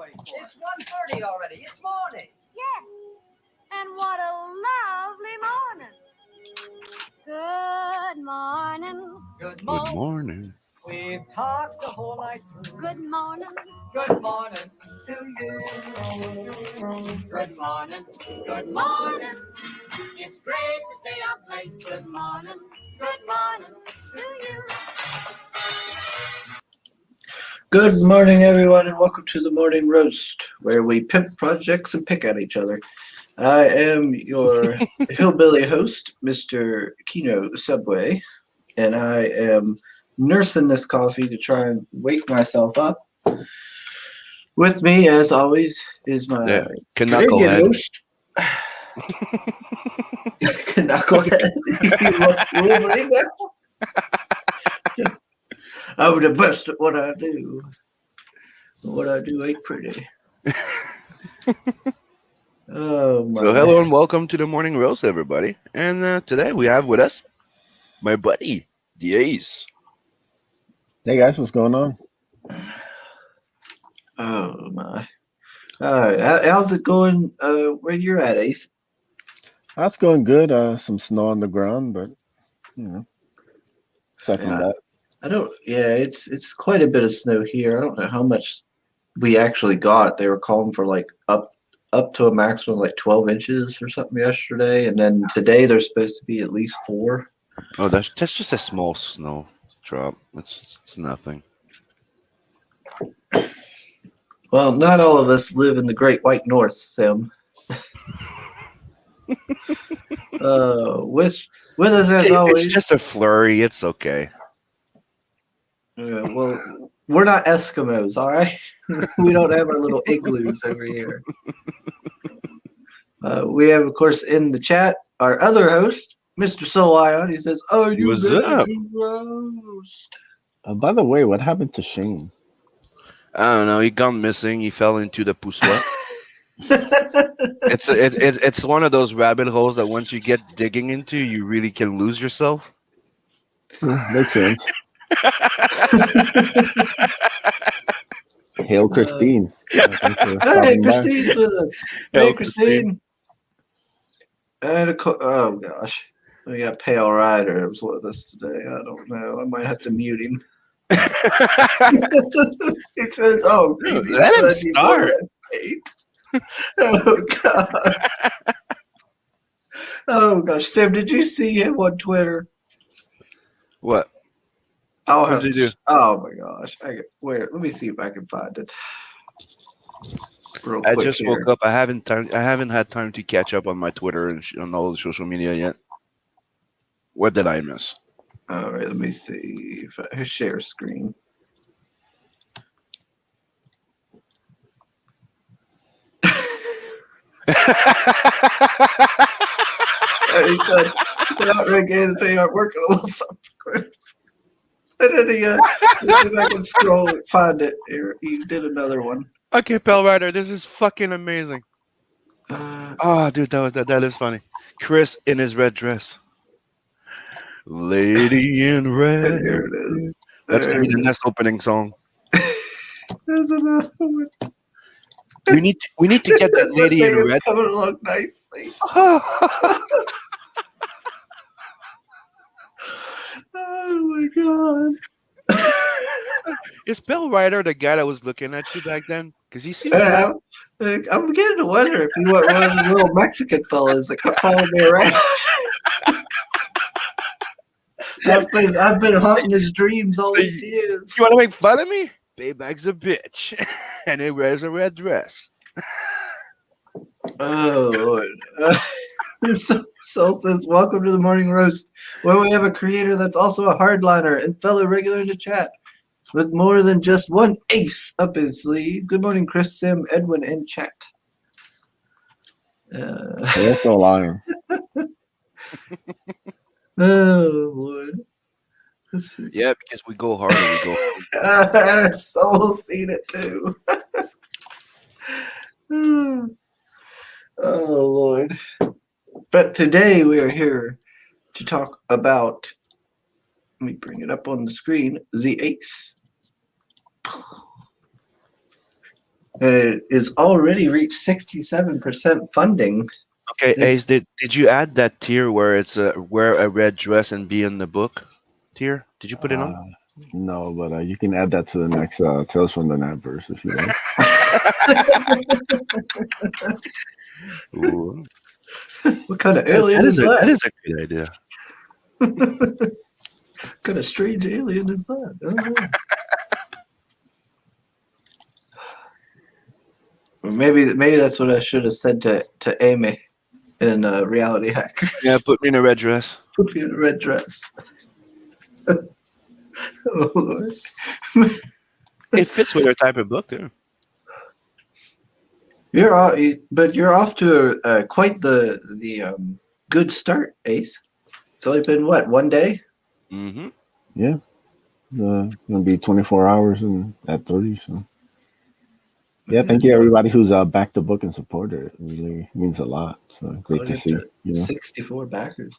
It's 1:30 already. It's morning. Yes. And what a lovely morning. Good morning. Good Good morning. morning. We've talked the whole night through. Good morning. Good morning to you. Good morning. Good morning. It's great to stay up late. Good morning. Good morning to you. Good morning, everyone, and welcome to the Morning Roast, where we pimp projects and pick at each other. I am your hillbilly host, Mr. Kino Subway, and I am nursing this coffee to try and wake myself up. With me, as always, is my Yeah, Canadian knucklehead. host, Knucklehead. You will believe that? I'm the best at what I do. What I do ain't pretty. Oh my! So hello and welcome to the morning roast, everybody. And today we have with us my buddy, the Ace. Hey guys, what's going on? Oh my! All right, how's it going? Where you're at, Ace? That's going good. Some snow on the ground, but aside from Yeah, that, I don't. Yeah, it's quite a bit of snow here. I don't know how much we actually got. They were calling for like up to a maximum of like 12 inches or something yesterday, and then today there's supposed to be at least 4. Oh, that's just a small snow drop. It's nothing. Well, not all of us live in the Great White North, Sim. With us as It's always. just a flurry. It's okay. Well, we're not Eskimos, all right? We don't have our little igloos over here. We have, of course, in the chat our other host, Mr. Soul Ion. He says, "Are you What's ready up? to roast?" by the way, what happened to Shane? I don't know. He gone missing. He fell into the puswa. It's one of those rabbit holes that once you get digging into, you really can lose yourself. Makes sense. Hail Christine. Thanks for Hey, stopping by. Christine's with us. Hail, Hey, Christine. And oh gosh, we got Pale Rider was with us today. I don't know. I might have to mute him. He says, "Oh, baby, Let him start." Oh god. Oh gosh, Sam, did you see him on Twitter? What? I'll What have did to. he do? Oh my gosh! Wait, let me see if I can find it. Real I quick just here. woke up. I haven't had time to catch up on my Twitter and on all the social media yet. What did I miss? All right, let me see if I share screen. And he said, "Without Renegades, they are working a little something." And then let's see if I can scroll it, find it. Here, he did another one. Okay, Pell Rider, this is fucking amazing. Oh, dude, that is funny. Chris in his red dress. Lady in red. Here it is. That's gonna There be it the is. next opening song. There's another one. We need to get that lady in It's red. coming along nicely. Oh my god. Is Pell Rider the guy that was looking at you back then? Because he seems. I'm beginning to wonder if he was one of the little Mexican fellas that kept following me around. I've been haunting his dreams all So these years. You want to make fun of me? Payback's a bitch, and he wears a red dress. Oh Lord. Sol says, "Welcome to the Morning Roast, where we have a creator that's also a hardliner and fellow regular in the chat with more than just one ace up his sleeve." Good morning, Chris, Sim, Edwin, and chat. Hail Soul Iron. Oh Lord. Let's see. Yeah, because we go harder, we go. Soul's seen it too. Oh Lord. But today we are here to talk about, let me bring it up on the screen, the ace. It's already reached 67% funding. Okay, It's, Ace, did you add that tier where it's wear a red dress and be in the book tier? Did you put it on? Uh, no, but you can add that to the next Tales from the Night verse if you like. Ooh, what kind of that, alien that is is a that that? is a good idea. What kind of strange alien is that? I don't know. Or maybe that's what I should have said to Amy in Reality Hackers. Yeah, put me in a red dress. Put me in a red dress. Oh Lord. It fits with her type of book too. But you're off to quite the good start, Ace. It's only been what, one day? Mm-hmm. Yeah, gonna be 24 hours and at 30. So yeah, thank you everybody who's backed the book and supported it. It really means a lot. So great Going to up see, to 64 backers.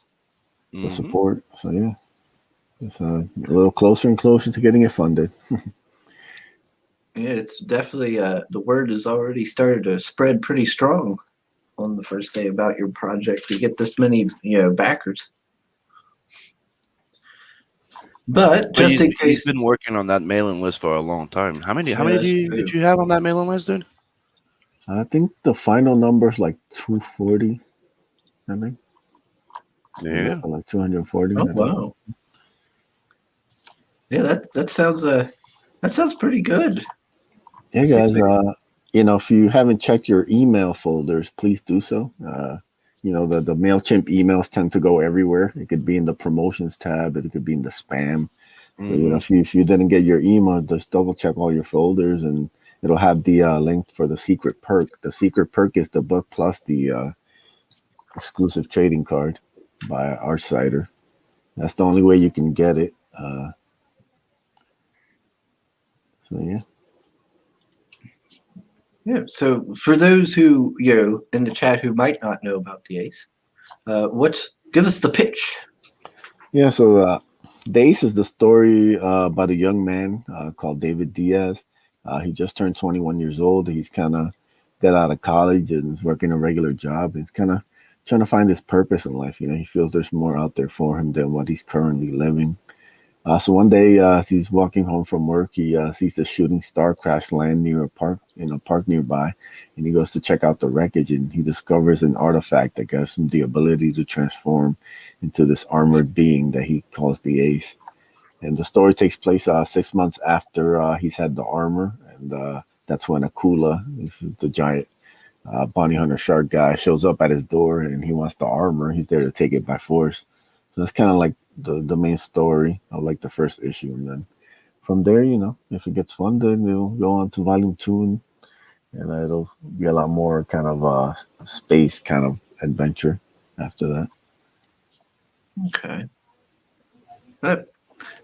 the Mm-hmm. support. So yeah, it's a little closer and closer to getting it funded. Yeah, it's definitely the word has already started to spread pretty strong on the first day about your project to get this many backers. But But just in he's case, been working on that mailing list for a long time. How many? How yeah, many that's did true. you have on that mailing list, dude? I think the final number is like 240. I think Yeah. like 240. Oh I think. wow, yeah, that sounds pretty good. Yeah, Seems guys. like If you haven't checked your email folders, please do so. The Mailchimp emails tend to go everywhere. It could be in the promotions tab. It could be in the spam. So Mm-hmm. if you didn't get your email, just double check all your folders, and it'll have the link for the secret perk. The secret perk is the book plus the exclusive trading card by Artsider. That's the only way you can get it. So yeah. yeah. So for those who in the chat who might not know about the Ace, give us the pitch. Yeah, so Dace is the story about a young man called David Diaz. He just turned 21 years old. He's kind of got out of college and is working a regular job. He's kind of trying to find his purpose in life. He feels there's more out there for him than what he's currently living. So one day, as he's walking home from work, he sees the shooting star crash land near a park, in a park nearby, and he goes to check out the wreckage, and he discovers an artifact that gives him the ability to transform into this armored being that he calls the Ace. And the story takes place 6 months after he's had the armor, and that's when Akula, this is the giant bounty hunter shark guy, shows up at his door, and he wants the armor. He's there to take it by force. So that's kind of like the main story of like the first issue, and then from there, if it gets funded, it'll go on to volume 2, and it'll be a lot more kind of space kind of adventure after that. Okay,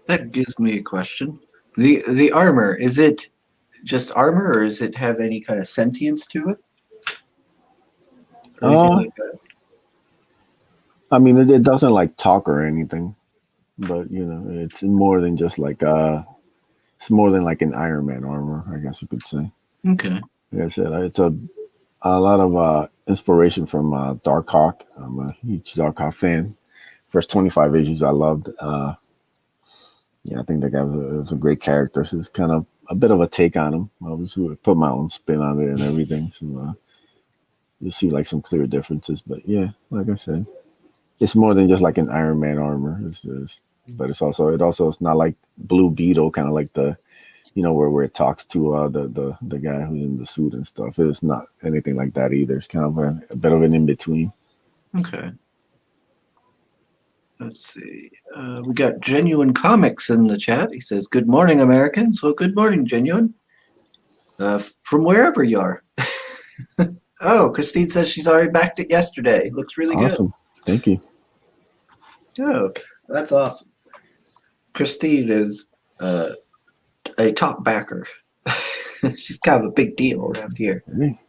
that gives me a question. The armor, is it just armor, or does it have any kind of sentience to it? Or anything like that? I mean, it doesn't like talk or anything, but it's more than just like it's more than like an Iron Man armor, I guess you could say. Okay. Like I said, it's a lot of inspiration from Darkhawk. I'm a huge Darkhawk fan. First 25 issues I loved. Yeah, I think that guy was a great character. So it's kind of a bit of a take on him. I was put my own spin on it and everything. So you see like some clear differences. But yeah, like I said, it's more than just like an Iron Man armor. But it's also it's not like Blue Beetle, kind of like the where it talks to the guy who's in the suit and stuff. It's not anything like that either. It's kind of a bit of an in between. Okay. Let's see. We got Genuine Comics in the chat. He says, "Good morning, Americans." Well, good morning, Genuine. From wherever you are. Oh, Christine says she's already backed it yesterday. Looks really Awesome. Thank you. good. Oh, that's awesome. Christine is a top backer. She's kind of a big deal around here. Hey,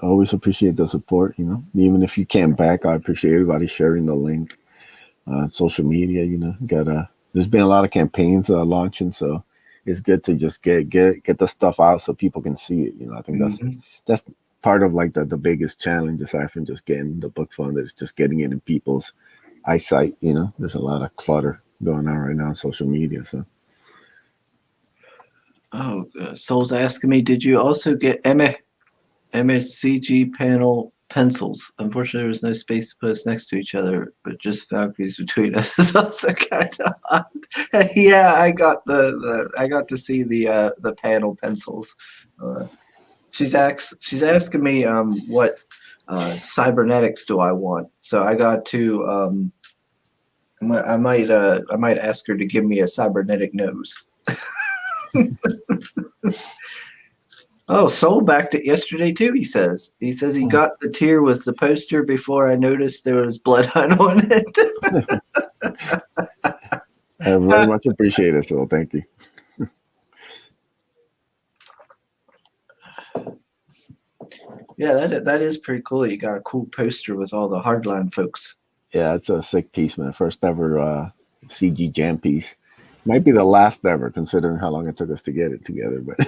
always appreciate the support. Even if you can't back, I appreciate everybody sharing the link on social media. There's been a lot of campaigns launching, so it's good to just get the stuff out so people can see it. I think Mhm. that's part of like the biggest challenge aside from just getting the book funded. It's just getting it in people's eyesight. There's a lot of clutter going on right now on social media. So Oh, Soul's asking me, did you also get MSCG panel pencils? Unfortunately, there was no space to put us next to each other, but just Valkyries between us is also kind of odd. Yeah, I got I got to see the panel pencils. She's asking me what cybernetics do I want? So I got to I might ask her to give me a cybernetic nose. Oh, Soul backed it yesterday too. He says he got the tier with the poster before I noticed there was blood hunt on it. I very much appreciate it. So thank you. Yeah, that is pretty cool. You got a cool poster with all the hardline folks. Yeah, it's a sick piece, man. First ever CG jam piece. Might be the last ever, considering how long it took us to get it together. But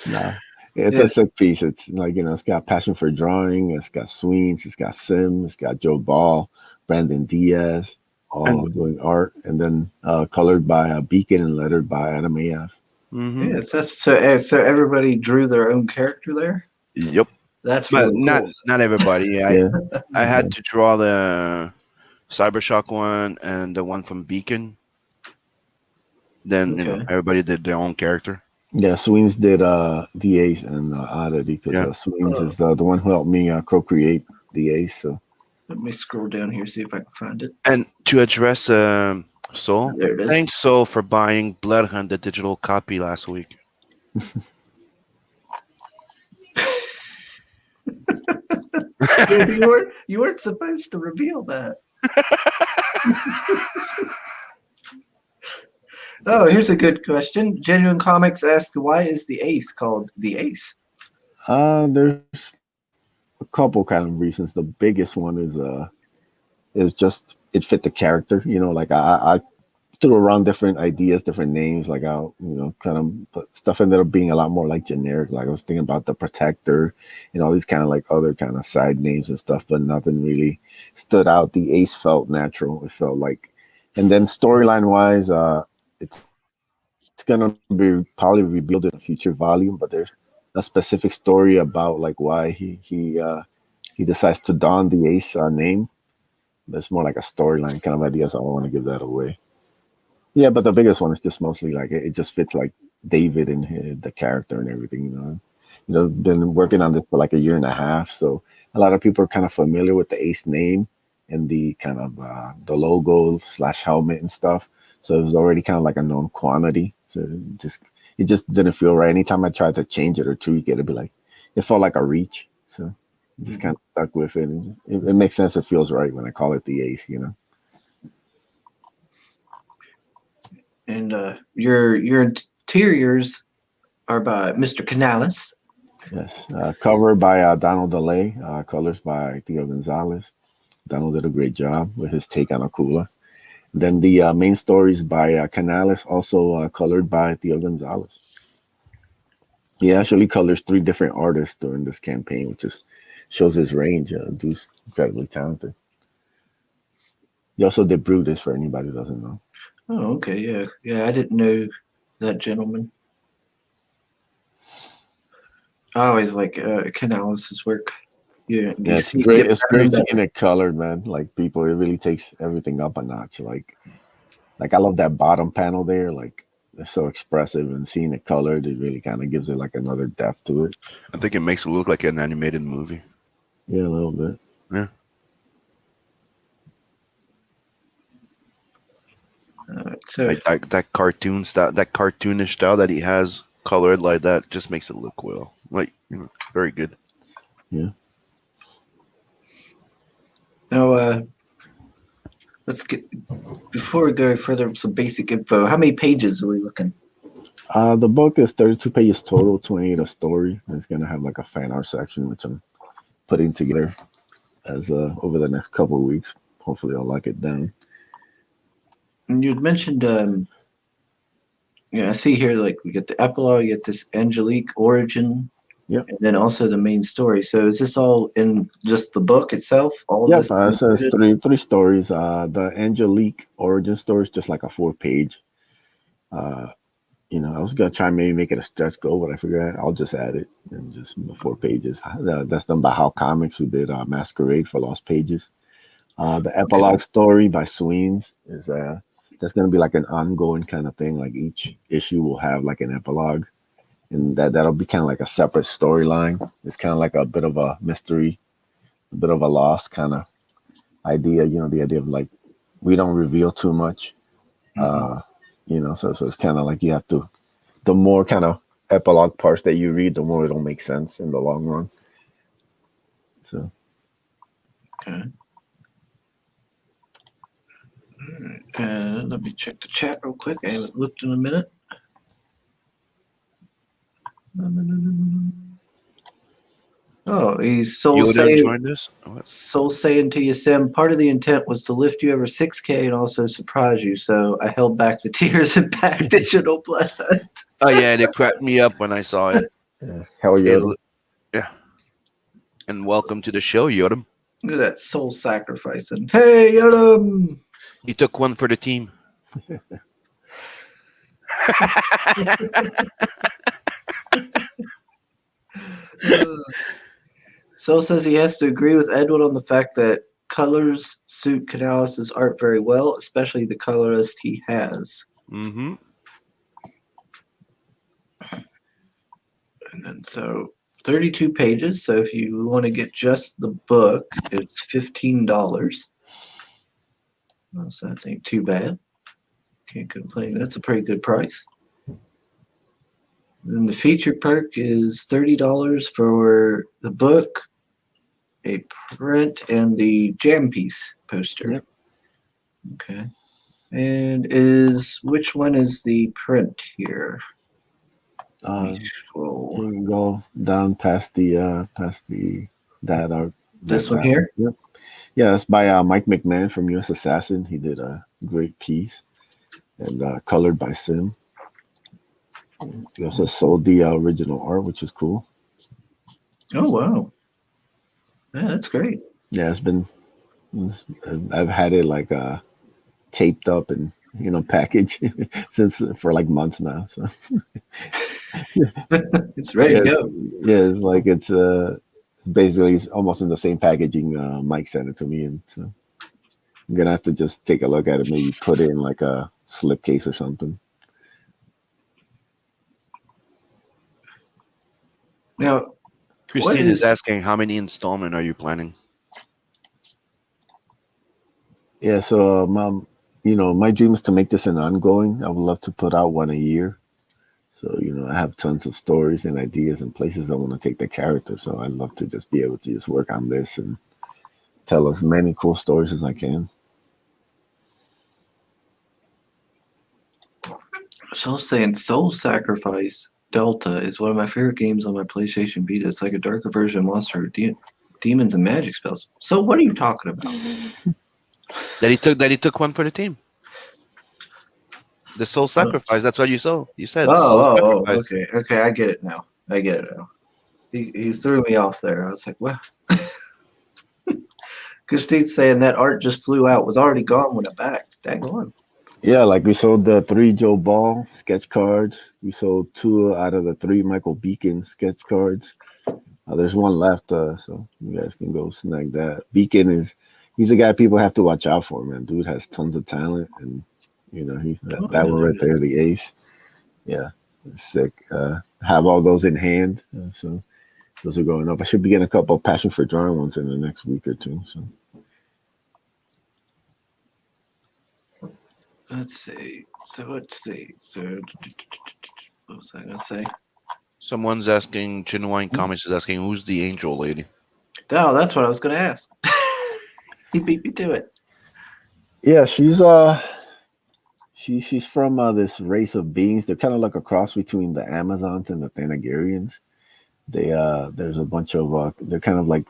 nah, it's Yeah. a sick piece. It's like it's got passion for drawing. It's got Sweens. It's got Sim. It's got Joe Ball, Brandon Diaz, all And doing art, and then colored by Beacon and lettered by Adam AF. mm-hmm. Yes, so everybody drew their own character there. Yep. That's But really not cool. not everybody. Yeah, I had to draw the Cybershock one and the one from Beacon. Then Okay. everybody did their own character. yeah. Sweens did the Ace and Oddity because Yeah. Sweens is the one who helped me co-create the Ace. So Let me scroll down here, see if I can find it. And to address Soul, There it is. thanks Soul for buying Blood Hunt, the digital copy last week. You weren't supposed to reveal that. Oh, here's a good question. Genuine Comics asked, why is the Ace called the Ace? there's a couple kind of reasons. The biggest one is just it fit the character. Like I threw around different ideas, different names. Like kind of but stuff ended up being a lot more like generic. Like I was thinking about the Protector, all these kind of like other kind of side names and stuff, but nothing really stood out. The Ace felt natural. It felt like, and then storyline wise, it's gonna be probably revealed in a future volume, but there's a specific story about like why he decides to don the Ace name. That's more like a storyline kind of idea, so I don't want to give that away. Yeah, but the biggest one is just mostly like it just fits like David and the character and everything. Been working on this for like a year and a half, so a lot of people are kind of familiar with the Ace name and the kind of the logo slash helmet and stuff. So it was already kind of like a known quantity. So it just didn't feel right. Anytime I tried to change it or tweak it, it'd be like it felt like a reach. So just kind of stuck with it. And it makes sense. It feels right when I call it the Ace. And your interiors are by Mr. Canales. Yes. Cover by Donald DeLay. Colors by Theo Gonzalez. Donald did a great job with his take on Akula. Then the main stories by Canales, also colored by Theo Gonzalez. He actually colors 3 different artists during this campaign, which is shows his range. Dude's incredibly talented. He also did Brutus for anybody who doesn't know. Oh, okay, yeah. I didn't know that gentleman. I always like Canales' work. Yeah, it's great. It's great seeing it colored, man. Like people, it really takes everything up a notch. Like I love that bottom panel there. Like it's so expressive, and seeing it colored, it really kind of gives it like another depth to it. I think it makes it look like an animated movie. Yeah, a little bit. Yeah. So Like that cartoon style, that cartoonish style that he has colored like that just makes it look well. Like very good. Yeah. now, let's get before we go further. Some basic info. How many pages are we looking? The book is 32 pages total, 28 a story. And it's gonna have like a fan art section, which I'm putting together as over the next couple of weeks. Hopefully, I'll lock it down. And you'd mentioned Yeah, I see here like we get the epilogue, you get this Angelique origin, Yep. and then also the main story. So is this all in just the book itself? All Yep. this It says three stories. The Angelique origin story is just like a 4 page. Uh, I was gonna try and maybe make it a stretch goal, but I figured I'll just add it and just 4 pages. That's done by How Comics, who did Masquerade for Lost Pages. The epilogue story by Sweens is that's gonna be like an ongoing kind of thing. Like each issue will have like an epilogue, and that'll be kind of like a separate storyline. It's kind of like a bit of a mystery, a bit of a lost kind of idea. The idea of like we don't reveal too much. Uh, so it's kind of like you have to. The more kind of epilogue parts that you read, the more it'll make sense in the long run. So. Okay. All right. Let me check the chat real quick. I haven't looked in a minute. Oh, he's Yoda joined us. Soul saying to you, Sim, part of the intent was to lift you over 6K and also surprise you. So I held back the tears and packed digital blood. Oh yeah, they cracked me up when I saw it. Yeah. Hell yeah. Yeah. And welcome to the show, Yoda. Look at that soul sacrificing. Hey, Yodam! You took one for the team. Soul says he has to agree with Edwin on the fact that colors suit Canales' art very well, especially the colorist he has. Mm-hmm. And then so 32 pages. So if you want to get just the book, it's $15. Well, so that ain't too bad. Can't complain. That's a pretty good price. Then the feature perk is $30 for the book, a print, and the jam piece poster. Yep. Okay. And which one is the print here? You can go down past that art. This one here? Yep. Yeah, it's by Mike McMahon from U.S. Assassin. He did a great piece, and colored by Sim. He also sold the original art, which is cool. Oh wow! Yeah, that's great. Yeah, I've had it like taped up and packaged since for like months now. So it's ready to go. Yeah, it's like it's basically it's almost in the same packaging Mike sent it to me, and so I'm gonna have to just take a look at it, maybe put it in like a slipcase or something. Now, Christine is asking, how many installment are you planning? Yeah, so Mom, my dream is to make this an ongoing. I would love to put out one a year. So, I have tons of stories and ideas and places I want to take the character. So I'd love to just be able to just work on this and tell as many cool stories as I can. So saying Soul Sacrifice Delta is one of my favorite games on my PlayStation Vita. It's like a darker version of Monster Demons and Magic Spells. So what are you talking about? That he took one for the team. The Soul Sacrifice. That's what you said. Okay. I get it now. He threw me off there. I was like, well, Christine's saying that art just flew out. Was already gone when I backed. Dang on. Yeah, like we sold the 3 Joe Ball sketch cards. We sold 2 out of the 3 Michael Beacon sketch cards. There's one left, so you guys can go snag that. Beacon he's a guy people have to watch out for, man. Dude has tons of talent, and that one right there, the ace. Yeah, sick. Have all those in hand, so those are going up. I should be getting a couple of Passion for Drawing ones in the next week or two. So. Let's see. So what was I gonna say? Someone's asking, Genuine Comics is asking, who's the angel lady? Oh, that's what I was gonna ask. He beat me to it. Yeah, she's from this race of beings. They're kind of like a cross between the Amazons and the Thanagarians. There's a bunch of they're kind of like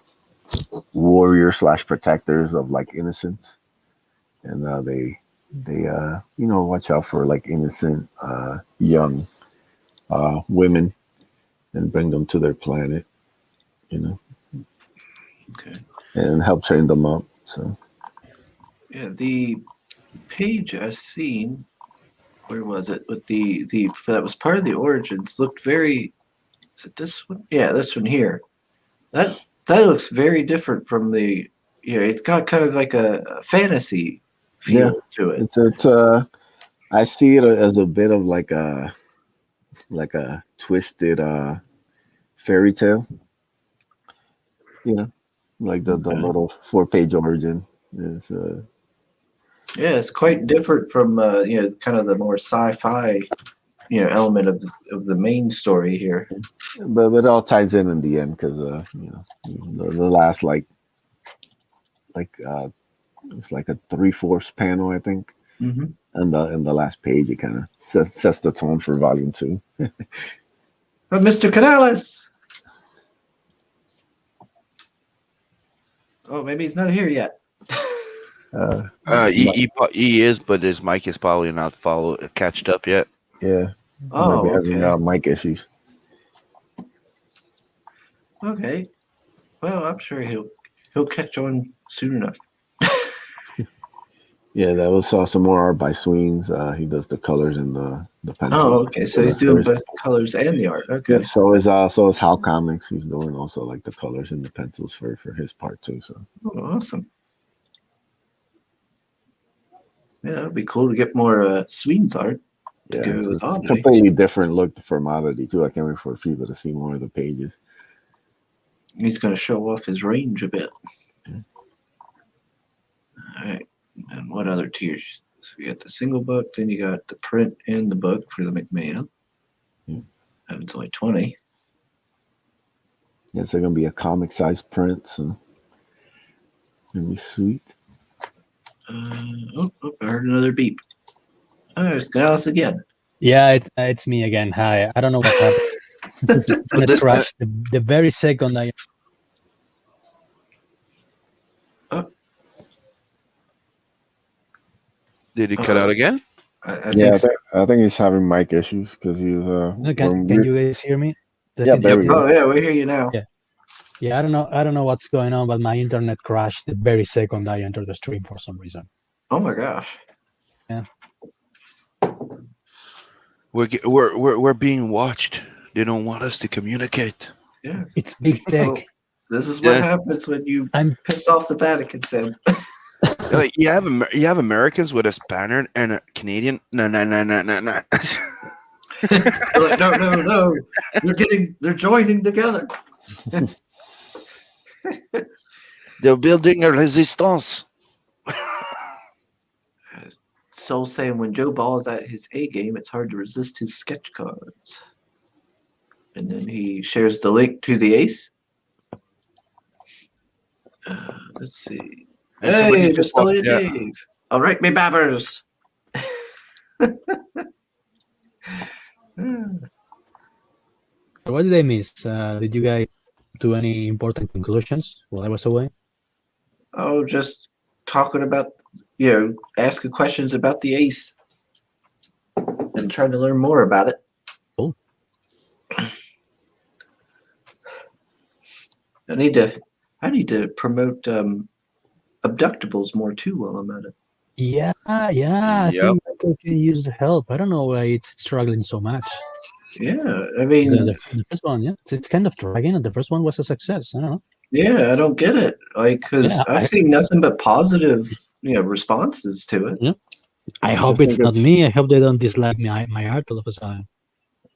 warrior / protectors of like innocence, and they watch out for like innocent young women and bring them to their planet, you know, Okay. and help train them up. So Yeah, the page I seen, where was it? With the that was part of the origins looked very. Is it this one? Yeah, this one here. That looks very different from the. Yeah, it's got kind of like a fantasy yeah, feel to it. it's I see it as a bit of like a twisted fairy tale, you know, like the Okay. little 4-page origin is Yeah, it's quite different from kind of the more sci-fi element of the main story here. but it all ties in the end because the last like it's like a 3/4 panel I think, Mm-hmm. and the last page it kind of sets the tone for volume 2. But Mr. Canales, oh, maybe he's not here yet. He is, but his mic is probably not catched up yet. Yeah, might be Oh, having okay, mic issues. okay. Well, I'm sure he'll catch on soon enough. Yeah, that was some more art by Sweens. He does the colors and the Oh, pencils. okay. So he's doing both the colors and the art. Yeah, Okay. so is How Comics. He's doing also like the colors and the pencils for his part too. So Oh, awesome. Yeah, that'd be cool to get more Sweden's art to yeah, go it's with a Oddity. completely different look from Oddity too. I can't wait for people to see more of the pages. He's going to show off his range a bit. All right. And what other tiers? So we got the single book, then you got the print and the book for the McMahon. Yeah. And it's only 20. Yeah, it's gonna be a comic size print, so it'll be sweet. I heard another beep. Oh, there's Dallas again. Yeah, it's me again. Hi. I don't know what happened. But It crashed the very second I. Did he cut out again? I Yeah, think so. I think he's having mic issues because he was. Can you guys hear me? Yeah, there we go. Oh, yeah, we hear you now. Yeah. Yeah, I don't know what's going on, but my internet crashed the very second I entered the stream for some reason. Oh, my gosh. Yeah. We're being watched. They don't want us to communicate. Yeah. It's big tech. Oh, this is what Yeah. happens when you I'm piss off the Vatican, Sam. Like, you have Americans with a Spaniard and a Canadian. No. They're like, no. They're joining together. They're building a resistance. Soul saying when Joe Ball is at his A game, it's hard to resist his sketch cards. And then he shares the link to the ace. Let's see. And somebody Hey, just Mr. yeah. Dave. All right, me babbers. What did I miss? Did you guys do any important conclusions while I was away? Oh, just talking about, asking questions about the ace and trying to learn more about it. Cool. I need to promote abductables more too while I'm at it. Yeah. I Yep. think Michael can use the help. I don't know why it's struggling so much. Yeah, I mean, The first one, yeah, it's kind of dragging, and the first one was a success. I don't know. yeah, I don't get it. Like, because Yeah, I've seen nothing but positive, responses to it. I I hope think it's not it's- me. I hope they don't dislike my art all of a sudden.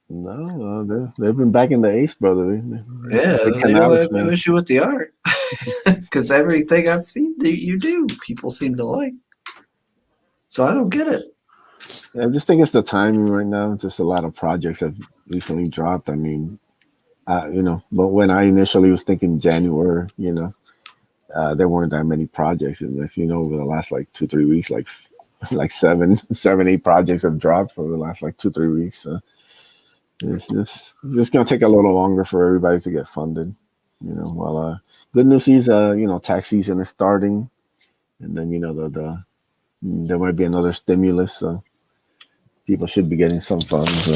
No, they've been back in the Ace, brother. Yeah, Big they don't Canales have no fan. issue with the art. Because everything I've seen that you do, people seem to like. So I don't get it. I just think it's the timing right now. Just a lot of projects have recently dropped. I mean, but when I initially was thinking January, there weren't that many projects. And if over the last like 2-3 weeks, like 7-8 projects have dropped for the last like 2-3 weeks. So it's just gonna take a little longer for everybody to get funded. Well, good news is tax season is starting, and then There might be another stimulus, so people should be getting some funds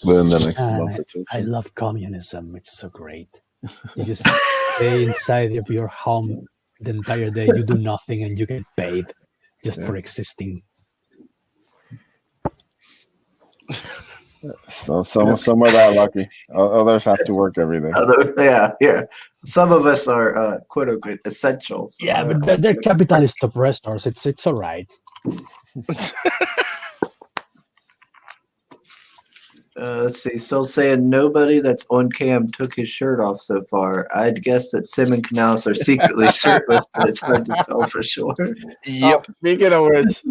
within the next month or two. I love communism. It's so great. You just stay inside of your home the entire day. You do nothing and you get paid just for existing. So some are that lucky. Others have to work every day. Yeah. Some of us are quote unquote essentials. Yeah, but they're capitalist oppressors. It's all right. Let's see. Still saying nobody that's on cam took his shirt off so far. I'd guess that Sim and Canals are secretly shirtless, but it's hard to tell for sure. Yep. Speaking of which,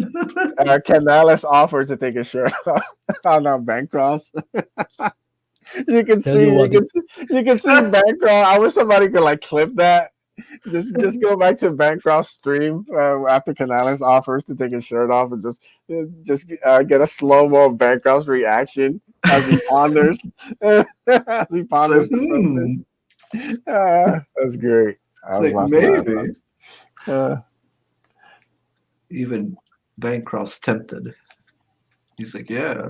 Canales offered to take his shirt off on Bancross. You can Tell see, you what, you can see Bancross. I wish somebody could like clip that. Just go back to Bancross stream after Canales offers to take his shirt off and just get a slow mo Bancross reaction as he ponders as he ponders the question. That's great. I was It's like laughing maybe even Bancroft's tempted. He's like, yeah,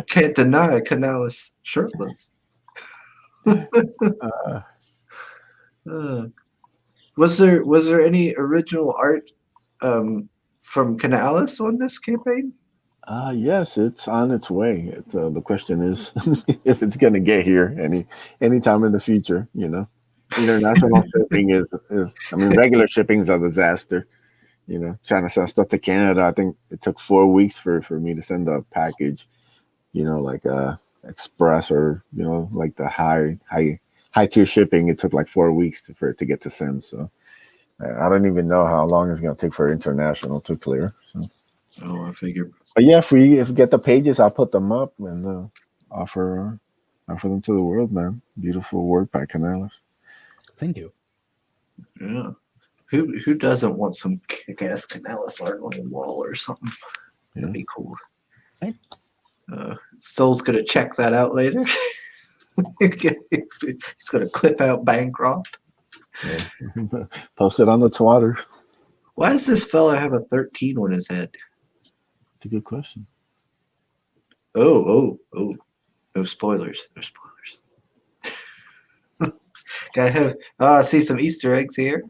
can't deny Canales shirtless. Was there any original art from Canales on this campaign? Yes, it's on its way. The question is if it's going to get here anytime in the future. International shipping is. I mean, regular shipping is a disaster. Trying to send stuff to Canada. I think it took 4 weeks for me to send a package. Like express or like the high tier shipping. It took like 4 weeks for it to get to Sim. So I don't even know how long it's going to take for international to clear. So. Oh, I figure. But yeah, if we get the pages, I'll put them up and offer them to the world, man. Beautiful work by Canales. Thank you. Yeah. Who doesn't want some kick-ass Canales art on the wall or something? That'd be cool. Right. Soul's gonna check that out later. He's gonna clip out Bancroft. Yeah. Post it on the Twitter. Why does this fella have a 13 on his head? It's a good question. Oh. No spoilers. No spoilers. Gotta have I see some Easter eggs here.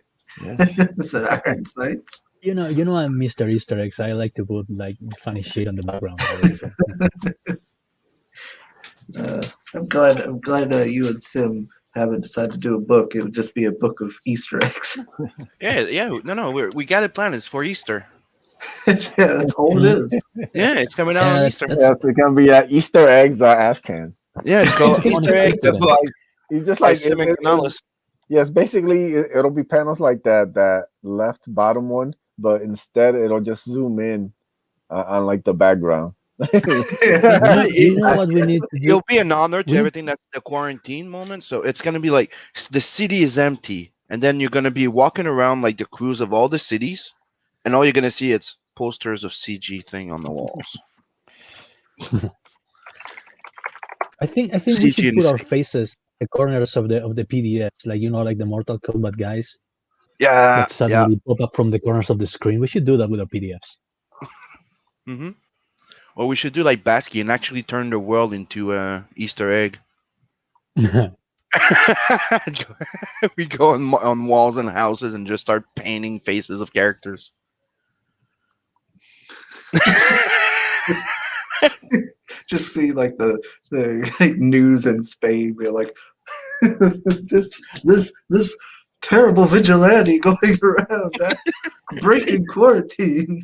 Yes. Some iron sights. I'm Mr. Easter eggs. I like to put like funny shit on the background. I'm glad you and Sim haven't decided to do a book. It would just be a book of Easter eggs. Yeah. No. We got it planned. It's for Easter. Yeah, that's all it is. Yeah, it's coming out on Easter. Yeah, it's gonna be Easter eggs Ashcan. Yeah, it's called Easter Egg. The book. He's just By like Sim and Canales. Yes, basically it'll be panels like that left bottom one, but instead it'll just zoom in on like the background. You know what we need to do? It'll be an honor to everything that's the quarantine moment. So it's gonna be like the city is empty, and then you're gonna be walking around like the crews of all the cities, and all you're gonna see it's posters of CG thing on the walls. I think we should put our faces in the corners of the PDFs, like like the Mortal Kombat guys. Yeah. That suddenly pop up from the corners of the screen. We should do that with our PDFs. Mm-hmm. Or we should do like Basky and actually turn the world into a Easter egg. We go on walls and houses and just start painting faces of characters. Just see like the like, news in Spain. We're like this terrible vigilante going around breaking quarantine.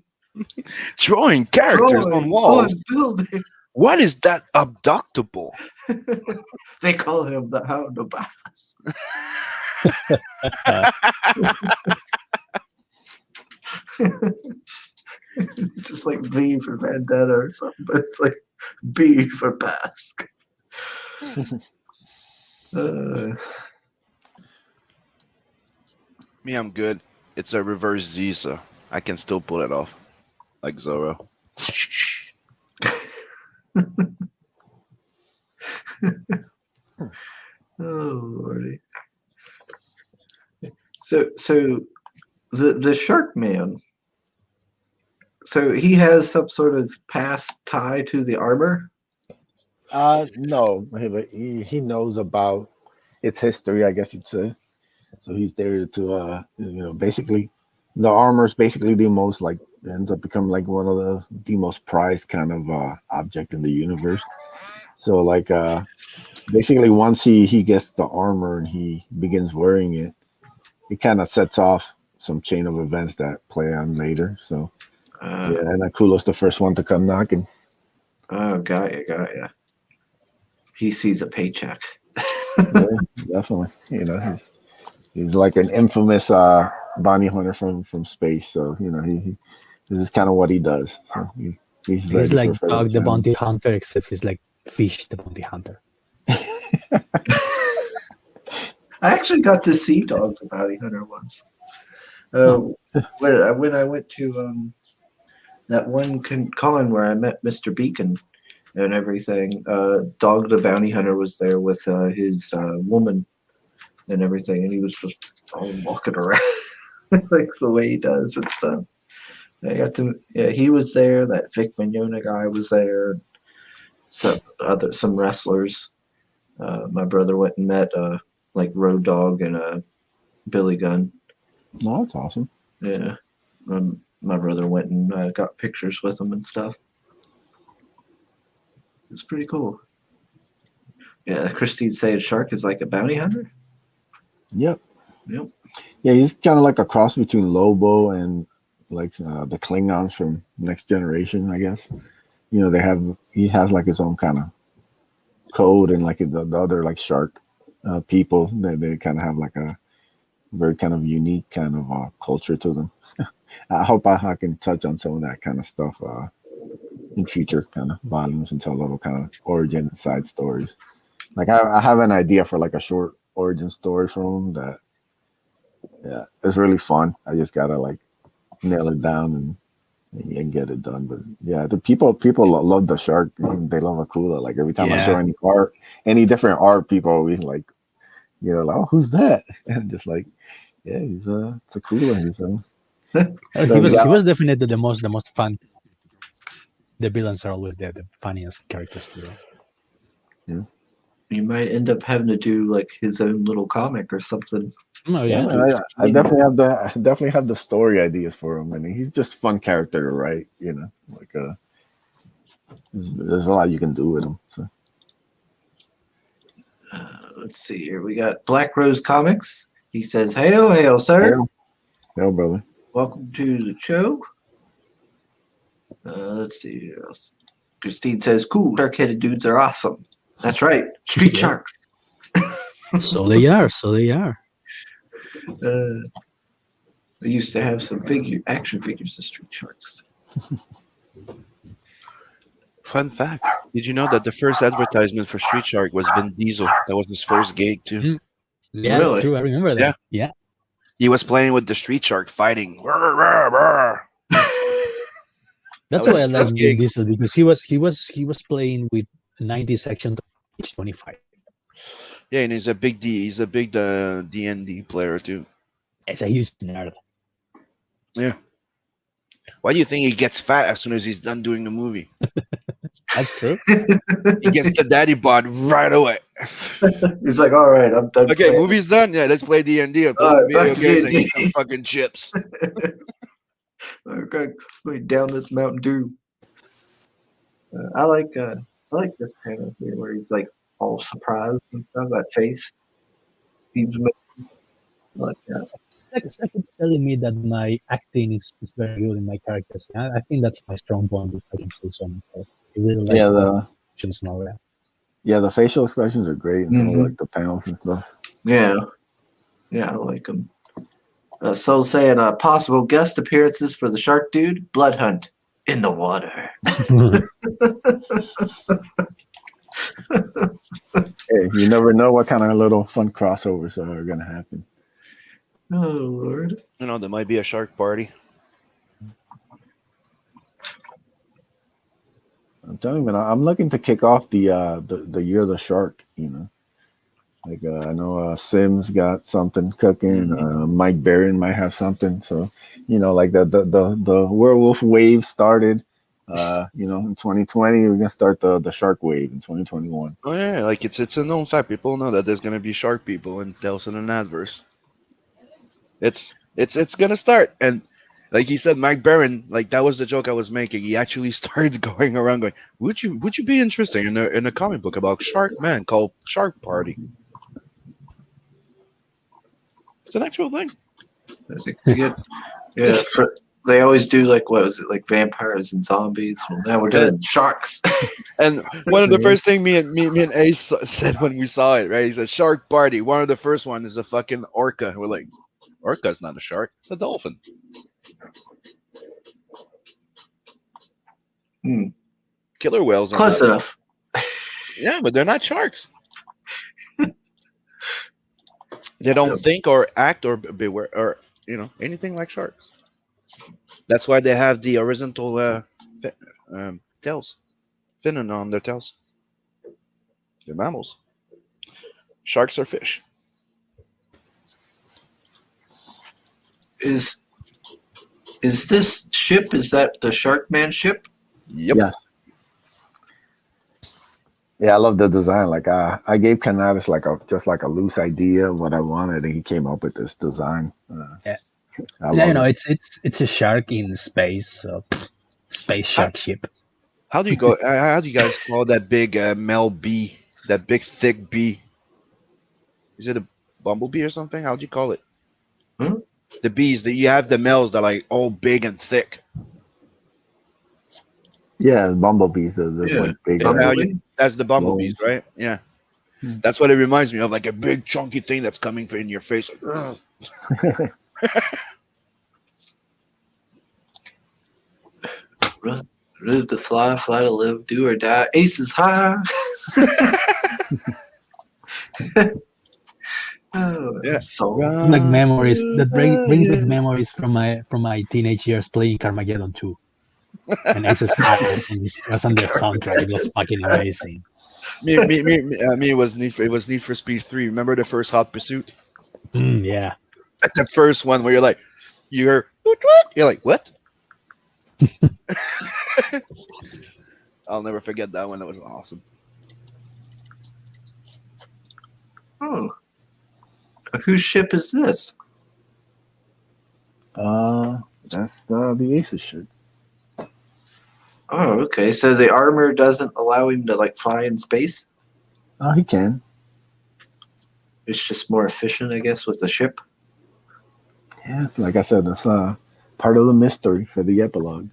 Drawing characters on walls. Building. What is that abductable? They call him the Hound of Bass. Just like V for Vendetta or something, but it's like B for Basque. Me, I'm good. It's a reverse Z, so I can still pull it off. Like Zorro. Oh lordy. So the Shark Man, So he has some sort of past tie to the armor. No, he knows about its history, I guess you'd say. So he's there to, basically, the armor's basically the most like ends up becoming like one of the most prized kind of object in the universe. So like basically once he gets the armor and he begins wearing it, it kind of sets off some chain of events that play on later. So yeah, and Akulo's the first one to come knocking. Oh, got you. He sees a paycheck. Yeah, definitely. He's like an infamous bounty hunter from space. So he this is kind of what he does. So he's ready He's like for further Dog the challenge. Bounty Hunter, except he's like Fish the Bounty Hunter. I actually got to see Dog the Bounty Hunter once. When I went to that one con where I met Mr. Beacon and everything, Dog the Bounty Hunter was there with his woman and everything, and he was just walking around like the way he does and stuff. I got to, yeah, he was there. That Vic Mignogna guy was there. Some wrestlers. My brother went and met like Road Dogg and Billy Gunn. No, that's awesome. Yeah, my brother went and got pictures with them and stuff. It's pretty cool. Yeah, Christine saying Shark is like a bounty hunter. Yep. Yep. Yeah, he's kind of like a cross between Lobo and like the Klingons from Next Generation, I guess. He has like his own kind of code, and like the other like shark people, they kind of have like a very kind of unique kind of culture to them. I hope I can touch on some of that kind of stuff in future kind of volumes and tell a little kind of origin and side stories. Like I have an idea for like a short origin story from him that, yeah, it's really fun. I just gotta like nail it down and get it done. But yeah, the people love the shark. They love Akula. Like every time I show any art, any different art, people always like, like, oh, who's that? And just like, yeah, it's Akula. He was definitely the most fun. The villains are always the funniest characters to do. Yeah. You might end up having to do like his own little comic or something. Oh yeah, I definitely have the story ideas for him, and he's just a fun character to write. Like there's a lot you can do with him. So Let's see here. We got Black Rose Comics. He says, "Hail, sir. Hail, brother. Welcome to the show." Let's see who else. Christine says, "Cool, shark-headed dudes are awesome." That's right, street sharks. So they are. We used to have some action figures of street sharks. Fun fact: did you know that the first advertisement for Street Shark was Vin Diesel? That was his first gig too. Yeah, Really? that's true. I remember that. Yeah. He was playing with the Street Shark, fighting. Rah, rah, rah. That's That was why I his like first Vin gig. Diesel, because he was playing with 90 section to age 25. Yeah, and he's a big D&D player too. It's a huge nerd. Yeah. Why do you think he gets fat as soon as he's done doing the movie? That's true. He gets the daddy bod right away. He's like, "All right, I'm done." Okay, playing." movie's done. Yeah, let's play D&D. Play All some right, back video to games and eat D&D. some fucking chips. Okay, wait, down this Mountain Dew. I like this panel here where he's like all surprised and stuff. That face. He's like that. It's like it's telling me that my acting is very good in my characters. I think that's my strong point, if I can say so myself. I really like Yeah, actions and all that. the facial expressions are great, and some of like the panels and stuff. Yeah, I like him. So saying possible guest appearances for the Shark Dude, Blood Hunt in the water. Hey, you never know what kind of little fun crossovers are gonna happen. Oh Lord. There might be a shark party. I'm telling you, man, I'm looking to kick off the year of the shark. Like I know Sims got something cooking. Hmm. Mike Barron might have something. So like the werewolf wave started. In 2020, we're gonna start the shark wave in 2021. Oh yeah, like it's a known fact. People know that there's gonna be shark people in Tales in an Adverse. It's gonna start, and like he said, Mike Barron, like that was the joke I was making. He actually started going around going, "Would you be interested in a comic book about Shark Man called Shark Party?" It's an actual thing. I think they get, yeah. They always do like what was it like vampires and zombies? Well, now we're Yeah. doing sharks. And one of the first thing me and Ace said when we saw it, right? He said Shark Party. One of the first one is a fucking orca. We're like, orca's not a shark; it's a dolphin. Hmm. Killer whales are Close not. enough. Yeah, but they're not sharks. They don't think or act or beware or anything like sharks. That's why they have the horizontal tails, fin on their tails. They're mammals. Sharks are fish. Is this ship? Is that the Sharkman ship? Yep. Yeah. Yeah, I love the design. Like I gave Canales just like a loose idea of what I wanted, and he came up with this design. Yeah. I Yeah, love it. it's a shark in space, so space How, shark ship. how do you go? How do you guys call that big male bee? That big thick bee? Is it a bumblebee or something? How do you call it? Hmm? The bees that you have the males that are like all big and thick. Yeah, bumblebees, the Yeah. like big. Bumblebee? That's the bumblebees, Drones. right? Yeah. Hmm. That's what it reminds me of, like a big chunky thing that's coming in your face. Like, Live to fly, fly to live, do or die. Aces high. Oh, yeah. so Like Run, memories that brings back yeah. memories from my teenage years playing Carmageddon 2. And Ace's High was on the soundtrack. It was fucking amazing. Me was Need for Speed 3. Remember the first Hot Pursuit? Yeah. The first one where you're like, you're what? You're like, what? I'll never forget that one. That was awesome. oh, whose ship is this? That's the Aces shit. Oh, okay. So the armor doesn't allow him to like fly in space. Oh, he can. It's just more efficient, I guess, with the ship. Yeah, like I said, that's part of the mystery for the epilogue.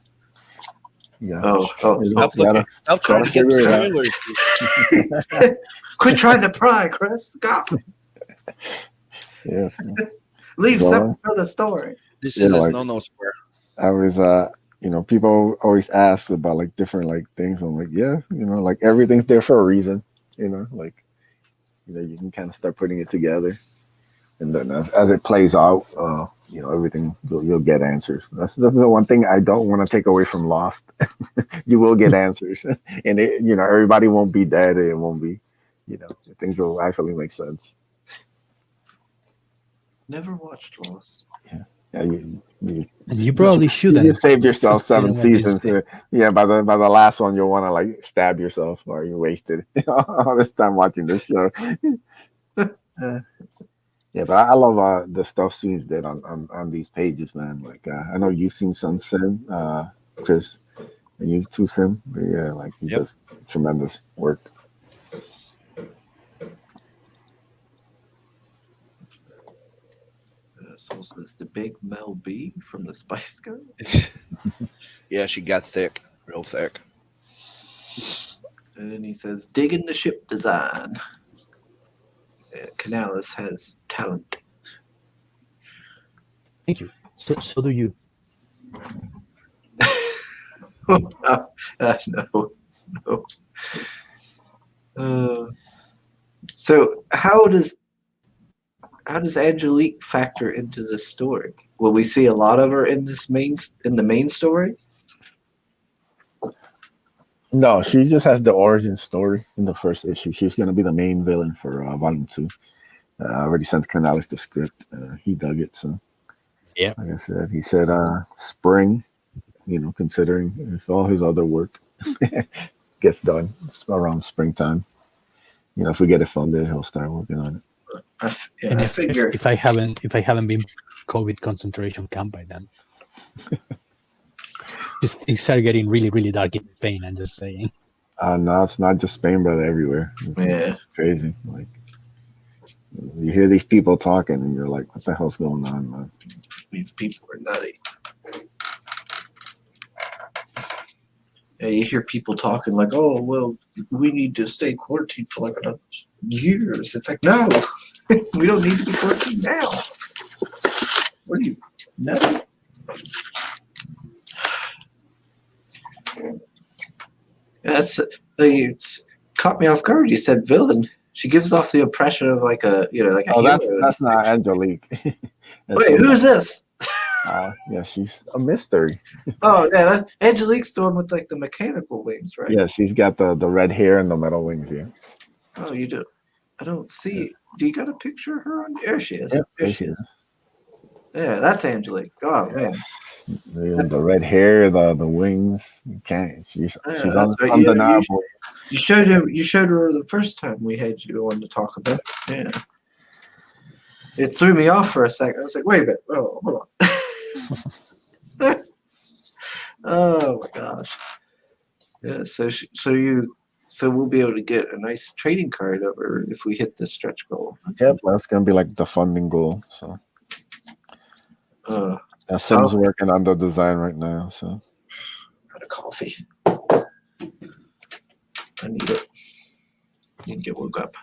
Yeah. Stop You looking. Stop trying to get figure it out. spoilers. Quit trying to pry, Chris. Stop. Yes. Leave So, something for the story. This Yeah, is a like- no square. I was people always ask about like different like things. I'm like, yeah, like everything's there for a reason. Like you can kind of start putting it together, and then as it plays out, everything you'll get answers. That's the one thing I don't want to take away from Lost. You will get answers, and everybody won't be dead. It won't be, things will actually make sense. Never watched Lost. Yeah, You probably shouldn't. You saved yourself 7 Didn't want this seasons. thing. Yeah, by the last one, you'll want to like stab yourself, or you wasted all this time watching this show. Yeah, but I love the stuff Scenes did on these pages, man. Like I know you've seen some Sim, Chris, and you too, Sim. But yeah, like he Yep. does tremendous work. So it's the big Mel B from the Spice Girls. Yeah, she got thick, real thick. And then he says, digging the ship design. Canales has talent. Thank you. So do you. No. So how does Angelique factor into this story? Will we see a lot of her in the main story? No, she just has the origin story in the first issue. She's going to be the main villain for volume 2. I already sent Canales the script. He dug it. So, Yeah. like I said, he said spring, considering if all his other work gets done around springtime, if we get it funded, he'll start working on it. And I figure. if I haven't been COVID concentration camp by then, just things start getting really really dark in Spain. I'm just saying. No, it's not just Spain, brother. Everywhere. It's crazy. Like you hear these people talking, and you're like, "What the hell's going on, man?" These people are nutty. Yeah, you hear people talking like, "Oh, well, we need to stay quarantined for like another years." It's like, no, we don't need to be quarantined now. What are you nutty? That's it's caught me off guard. You said villain. She gives off the impression of like a like a Oh, hero. that's not Angelique. Wait, who is this? Yeah, she's a mystery. Oh yeah, Angelique's the one with like the mechanical wings, right? Yeah, she's got the red hair and the metal wings here. Oh, you do. I don't see. Do you got a picture of her on? There she is. Yep, there she is. Yeah, that's Angelique. Oh man. The red hair, the wings. You can't. She's undeniable. You showed her the first time we had you on to talk about it. Yeah. It threw me off for a second. I was like, wait a minute. Oh, hold on. Oh my gosh. Yeah, so we'll be able to get a nice trading card over if we hit this stretch goal. Yep, that's gonna be like the funding goal. So Sim's working on the design right now. So got a coffee. I need it. Need to get woke up.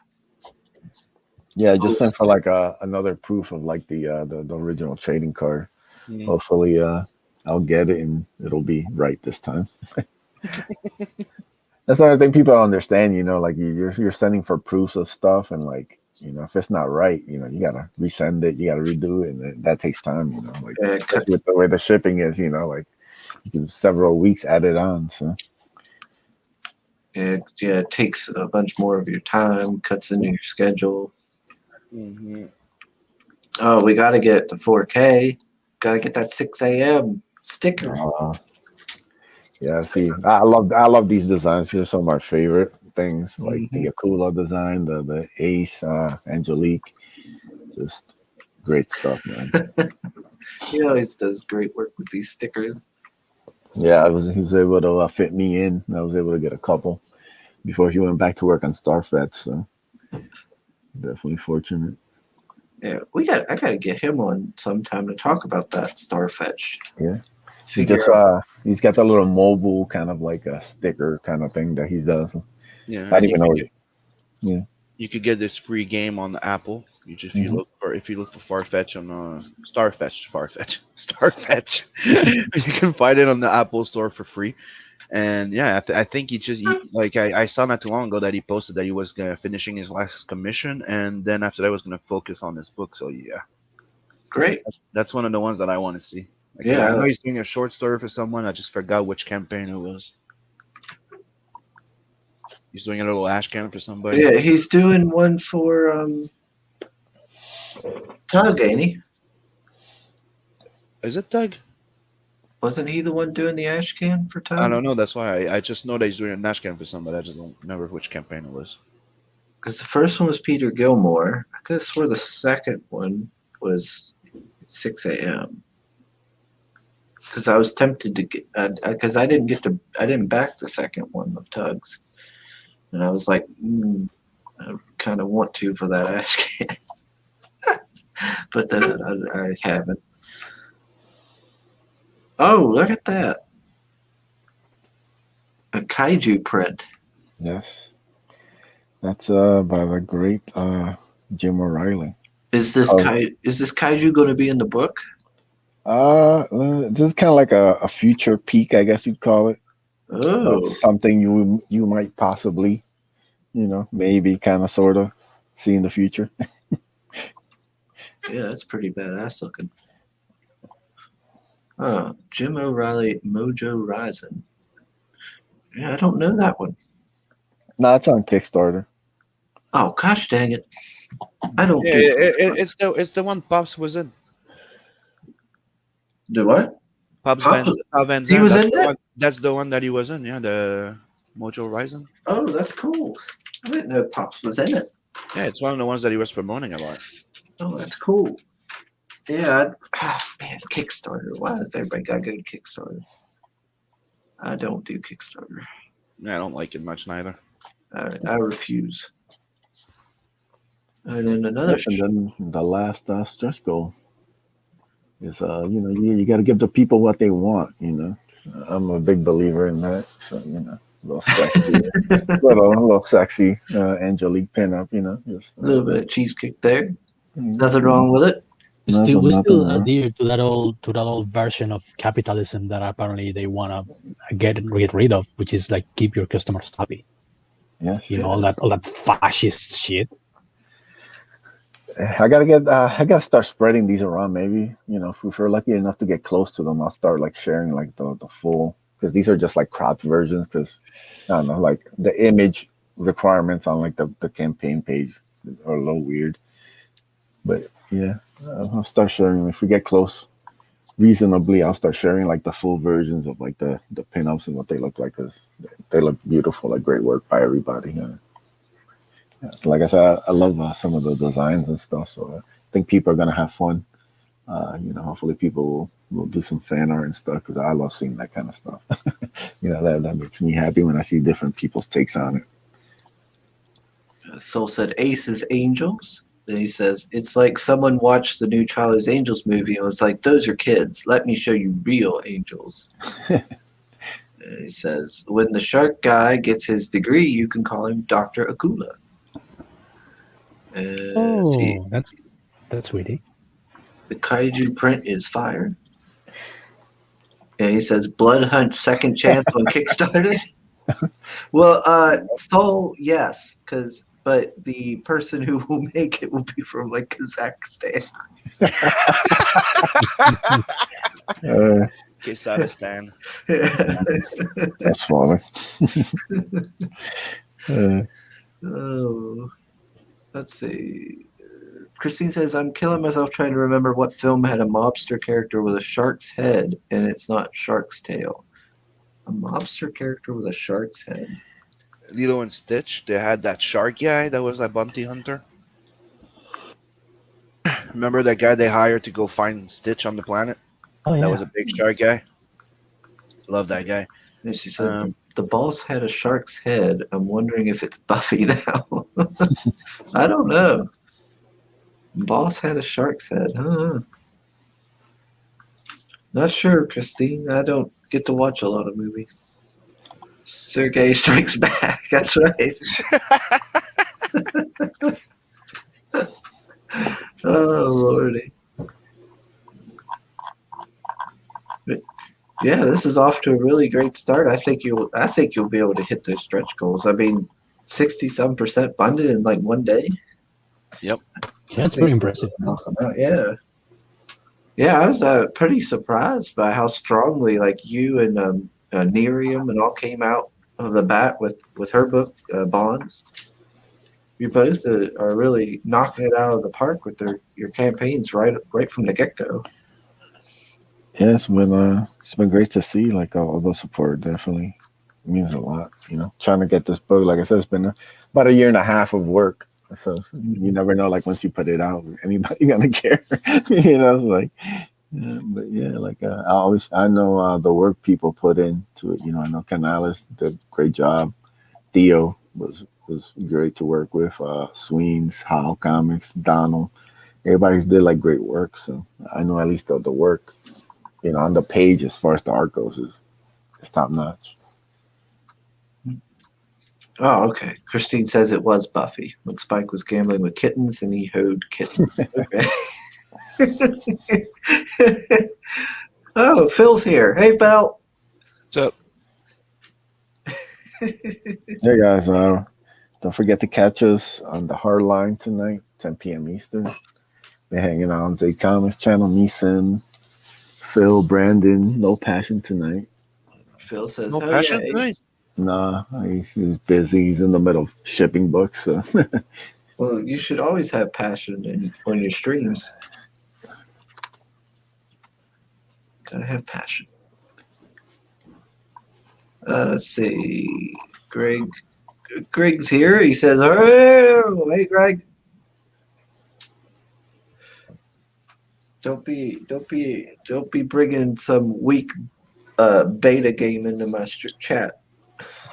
Yeah, just sent for like another proof of like the original trading card. Hopefully, I'll get it and it'll be right this time. That's another thing people don't understand. Like you're sending for proofs of stuff, and like if it's not right, you gotta resend it, you gotta redo it, and that takes time. Like with the way the shipping is, like you can several weeks added on. So. Yeah, it takes a bunch more of your time, cuts into your schedule. Mm-hmm. Oh, we got to get the 4K. Got to get that 6 a.m. sticker. Yeah, see, I love these designs. These are some of my favorite things, like the Yakula design, the Ace, Angelique. Just great stuff, man. He always does great work with these stickers. Yeah, he was able to fit me in. I was able to get a couple before he went back to work on Starfetch. So definitely fortunate. Yeah, I gotta get him on sometime to talk about that Starfetch. Yeah, he's got that little mobile kind of like a sticker kind of thing that he does. Yeah, I didn't even know. Yeah, you could get this free game on the Apple. If you look for Farfetch on Starfetch, you can find it on the Apple Store for free. And yeah, I think I saw not too long ago that he posted that he was finishing his last commission, and then after that was going to focus on his book. So yeah, great. That's one of the ones that I want to see. Yeah, I know he's doing a short story for someone. I just forgot which campaign it was. He's doing a little ash can for somebody. Yeah, he's doing one for Tug, ain't he? Is it Doug? Wasn't he the one doing the ash can for Tug? I don't know. That's why I just know that he's doing a ash can for somebody. I just don't remember which campaign it was. Because the first one was Peter Gilmore. I could have swore the second one was 6 a.m. Because I was tempted to get, because I didn't back the second one of Tug's, and I was like, I kind of want to for that ash can, but then I haven't. Oh, look at that! A kaiju print. Yes, that's by the great Jim O'Reilly. Is this kaiju going to be in the book? This is kind of like a future peek, I guess you'd call it. Oh, something you might possibly, maybe kind of sort of see in the future. Yeah, that's pretty badass looking. Jim O'Reilly Mojo Rising. Yeah, I don't know that one. No, it's on Kickstarter. Oh gosh, dang it! I don't Yeah, do Kickstarter. it's the one Pops was in. Do what? Pop? Pop Van He Zandt. was That's in the that? one. That's the one that he was in. Yeah, the Mojo Rising. Oh, that's cool. I didn't know Pops was in it. Yeah, it's one of the ones that he was promoting about. Oh, that's cool. Yeah, man, Kickstarter. Why does everybody gotta go to Kickstarter? I don't do Kickstarter. Yeah, I don't like it much neither. I refuse. And then another. Yep, and then the last stretch goal is you got to give the people what they want. I'm a big believer in that. So a little sexy, little sexy Angelique pinup. Just A little bit of cheesecake there. mm, Nothing wrong with it. nothing, We nothing still wrong. adhere to that old version of capitalism that apparently they wanna get rid of, which is like keep your customers happy. Yes. All that fascist shit. I gotta start spreading these around. Maybe if we're lucky enough to get close to them, I'll start like sharing like the full, because these are just like cropped versions. Because I don't know, like the image requirements on like the campaign page are a little weird. But yeah, I'll start sharing if we get close reasonably. I'll start sharing like the full versions of like the pinups and what they look like, because they look beautiful, like great work by everybody. Like I said, I love some of the designs and stuff. So I think people are gonna have fun. Hopefully people will do some fan art and stuff, because I love seeing that kind of stuff. That makes me happy when I see different people's takes on it. Soul said Ace's Angels. Then he says, it's like someone watched the new Charlie's Angels movie and was like, those are kids. Let me show you real angels. And he says, when the shark guy gets his degree, you can call him Dr. Akula. See, Oh, that's sweetie. the kaiju print is fire. And he says, Blood Hunt Second Chance on Kickstarter. Well, Soul, yes, but the person who will make it will be from like Kazakhstan. Kisadistan. That's falling. Oh, let's see. Christine says, I'm killing myself trying to remember what film had a mobster character with a shark's head and it's not Shark's Tail. A mobster character with a shark's head. Lilo and Stitch. They had that shark guy that was like bounty hunter. Remember that guy they hired to go find Stitch on the planet? Oh yeah. That was a big shark guy. Love that guy. And she said, the boss had a shark's head. I'm wondering if it's Buffy now. I don't know. Boss had a shark's head. Huh? Not sure, Christine. I don't get to watch a lot of movies. Sergei Strikes Back. That's right. Oh lordy. Yeah, this is off to a really great start. I think you'll be able to hit those stretch goals. I mean, 67% funded in like one day. Yep. That's pretty impressive. Yeah. Yeah, I was pretty surprised by how strongly like you and Nerium and all came out of the bat with her book, Bonds. You both are really knocking it out of the park with your campaigns right from the get-go. Yeah, it's been great to see like all the support. Definitely means a lot. Trying to get this book, like I said, it's been about a year and a half of work. So you never know, like once you put it out, anybody gonna care. It's like, but yeah, like I know the work people put into it. I know Canales did a great job. Theo was great to work with. Sweens, How Comics, Donald, everybody's did like great work. So I know at least the work, on the page as far as the art goes is top notch. Oh, okay. Christine says it was Buffy when Spike was gambling with kittens and he hoed kittens. Okay. Oh, Phil's here. Hey, Phil. What's up? Hey guys, don't forget to catch us on the Hard Line tonight, 10 p.m. Eastern. We're hanging out on Zay Comics channel. Me, Sim, Phil, Brandon. No passion tonight. Phil says, No "Oh passion yeah, tonight? Nah, he's busy. He's in the middle of shipping books. So. Well, you should always have passion on your streams. Gotta have passion. Let's see. Greg's here. He says, "Oh, hey, Greg. Don't be bringing some weak beta game into my chat.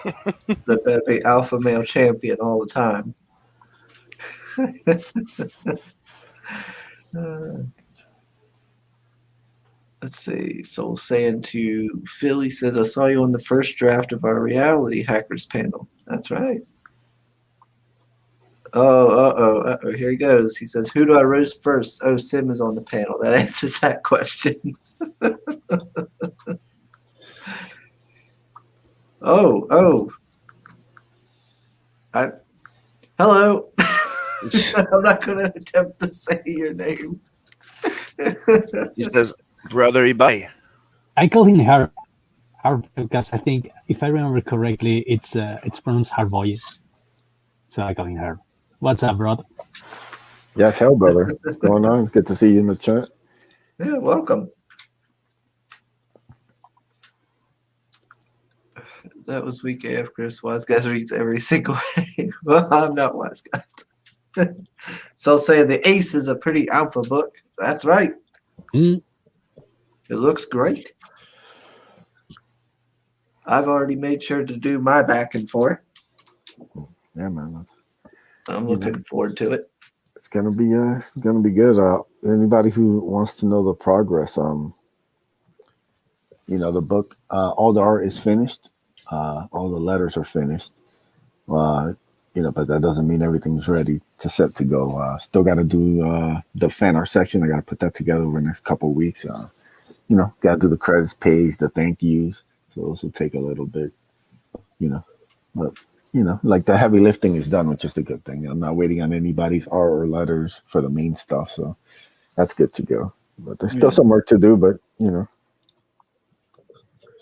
That better be alpha male champion all the time." Uh, let's see. Soul saying to Philly says, "I saw you on the first draft of our reality hackers panel." That's right. Oh. Here he goes. He says, "Who do I roast first?" Oh, Sim is on the panel. That answers that question. Oh. Hello. I'm not going to attempt to say your name. He says, "Brother Ibai." I call him her because I think if I remember correctly, it's pronounced Harboy. So I call him her. What's up, bro? Yes, hell, brother. What's going on? It's good to see you in the chat. Yeah, welcome. That was week AF Chris. Wise Guys reads every single way. Well, I'm not Wise Guys. So say the Ace is a pretty alpha book. That's right. Mm. It looks great. I've already made sure to do my back and forth. Yeah, man. I'm looking forward to it. It's gonna be good. Anybody who wants to know the progress, the book, all the art is finished, all the letters are finished. But that doesn't mean everything's ready to set to go. Still got to do the fan art section. I got to put that together over the next couple of weeks. Got to do the credits page, the thank yous. So those will take a little bit, but like the heavy lifting is done, which is a good thing. I'm not waiting on anybody's art or letters for the main stuff, so that's good to go. But there's still some work to do, but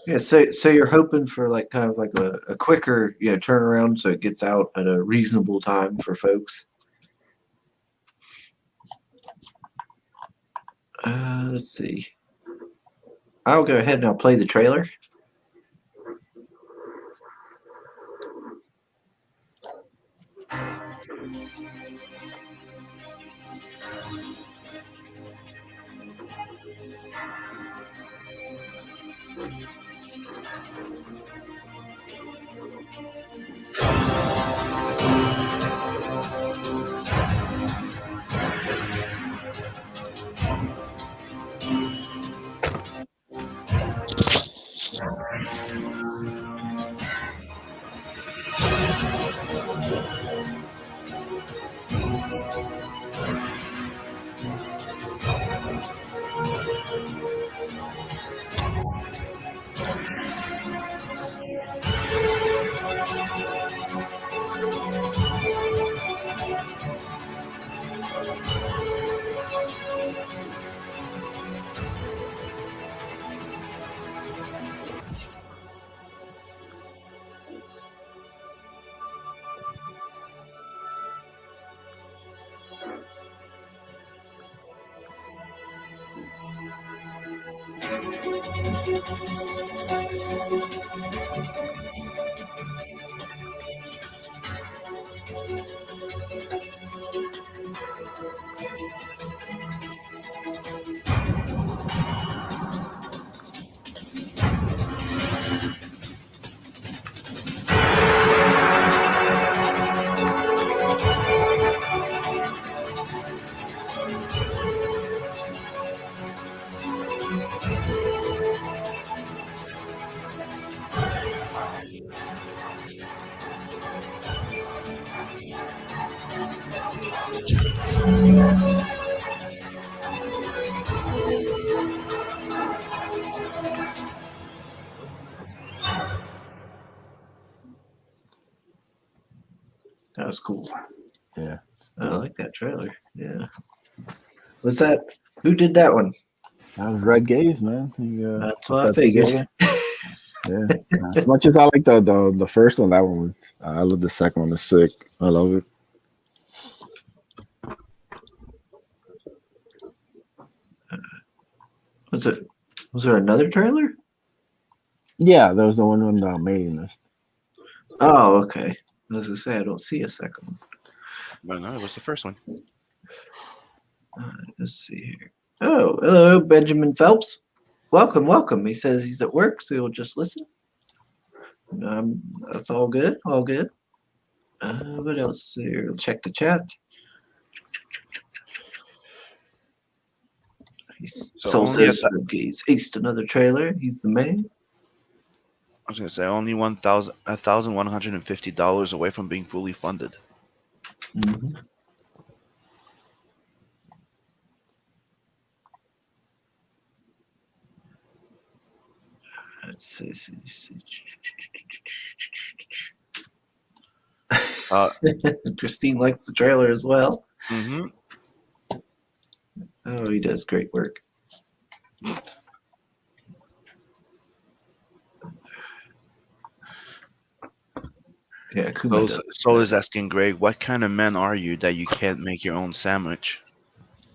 Yeah, so you're hoping for like kind of like a quicker turnaround, so it gets out at a reasonable time for folks. Let's see. I'll go ahead and I'll play the trailer. That was cool. Yeah. I like that trailer. Yeah. Was that? Who did that one? That was Red Gaze, man. That's put what I that figured. together. Yeah. As much as I like the first one, that one was. I love the second one. It's sick. I love it. Was it? Was there another trailer? Yeah, there was the one on the mailing list. Oh, okay. I was gonna say I don't see a second one. But no, it was the first one. Let's see here. Oh, hello, Benjamin Phelps. Welcome, welcome. He says he's at work, so he'll just listen. That's all good. All good. What else here? Check the chat. So Soul only says he's aced another trailer. He's the man. I was gonna say only $1,150 away from being fully funded. Mm-hmm. Let's see. Christine likes the trailer as well. Mm-hmm. Oh, he does great work. Yeah, Kuma does. Soul is asking Greg, what kind of man are you that you can't make your own sandwich?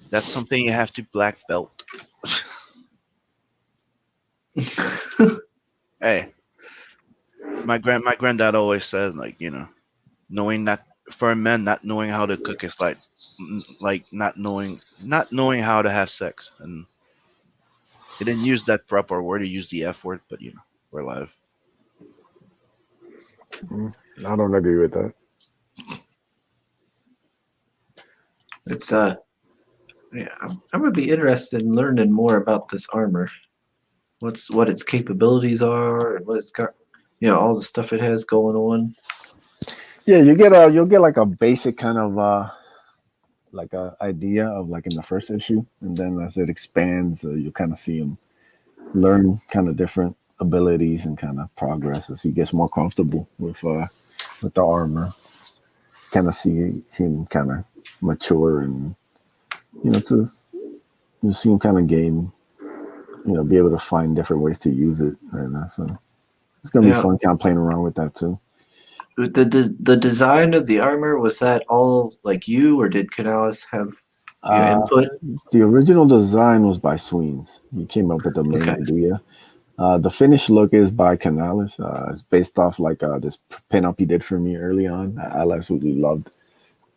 That's something you have to black belt. Hey, my granddad always said, like, knowing that for a man, not knowing how to cook is like not knowing how to have sex. And he didn't use that proper word; he used the F word. But we're live. I don't agree with that. It's yeah, I'm gonna be interested in learning more about this armor. What its capabilities are and what it's got. All the stuff it has going on. Yeah, you'll get like a basic kind of like a idea of like in the first issue, and then as it expands, you kind of see him learn kind of different abilities and kind of progress as he gets more comfortable with the armor. Kind of see him kind of mature and to you see him kind of gain, be able to find different ways to use it, and so it's gonna be fun kind of playing around with that too. The design of the armor, was that all like you, or did Canales have input? The original design was by Sweens. He came up with the main idea. The finished look is by Canales. It's based off like this pinup he did for me early on. I absolutely loved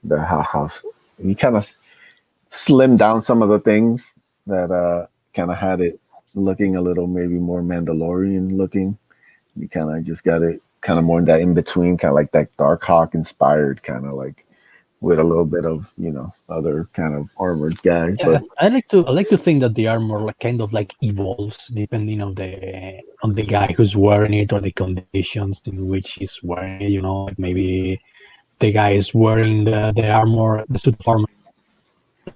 the house. He kind of slimmed down some of the things that kind of had it looking a little maybe more Mandalorian looking. You kind of just got it kind of more in that in between, kind of like that Dark Hawk inspired, kind of like with a little bit of other kind of armored guys. Yeah, but I like to think that the armor like kind of like evolves depending on the guy who's wearing it or the conditions in which he's wearing it. Like maybe the guy is wearing the armor, the suit of armor,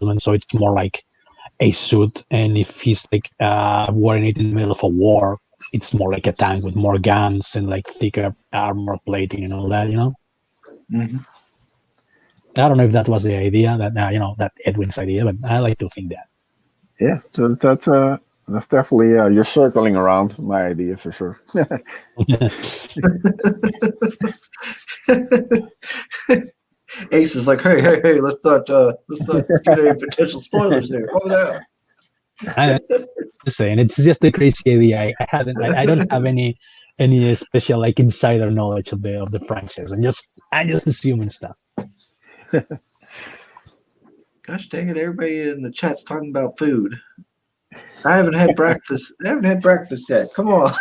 and so it's more like a suit. And if he's like wearing it in the middle of a war, it's more like a tank with more guns and like thicker armor plating and all that. Mm-hmm. I don't know if that was the idea that Edwin's idea, but I like to think that. Yeah, so that's definitely you're circling around my idea for sure. Ace is like, hey, let's not get any potential spoilers here. Oh no. I'm just saying, it's just a crazy idea. I don't have any special like insider knowledge of the franchise. I just assuming stuff. Gosh dang it! Everybody in the chat's talking about food. I haven't had breakfast. Yet. Come on,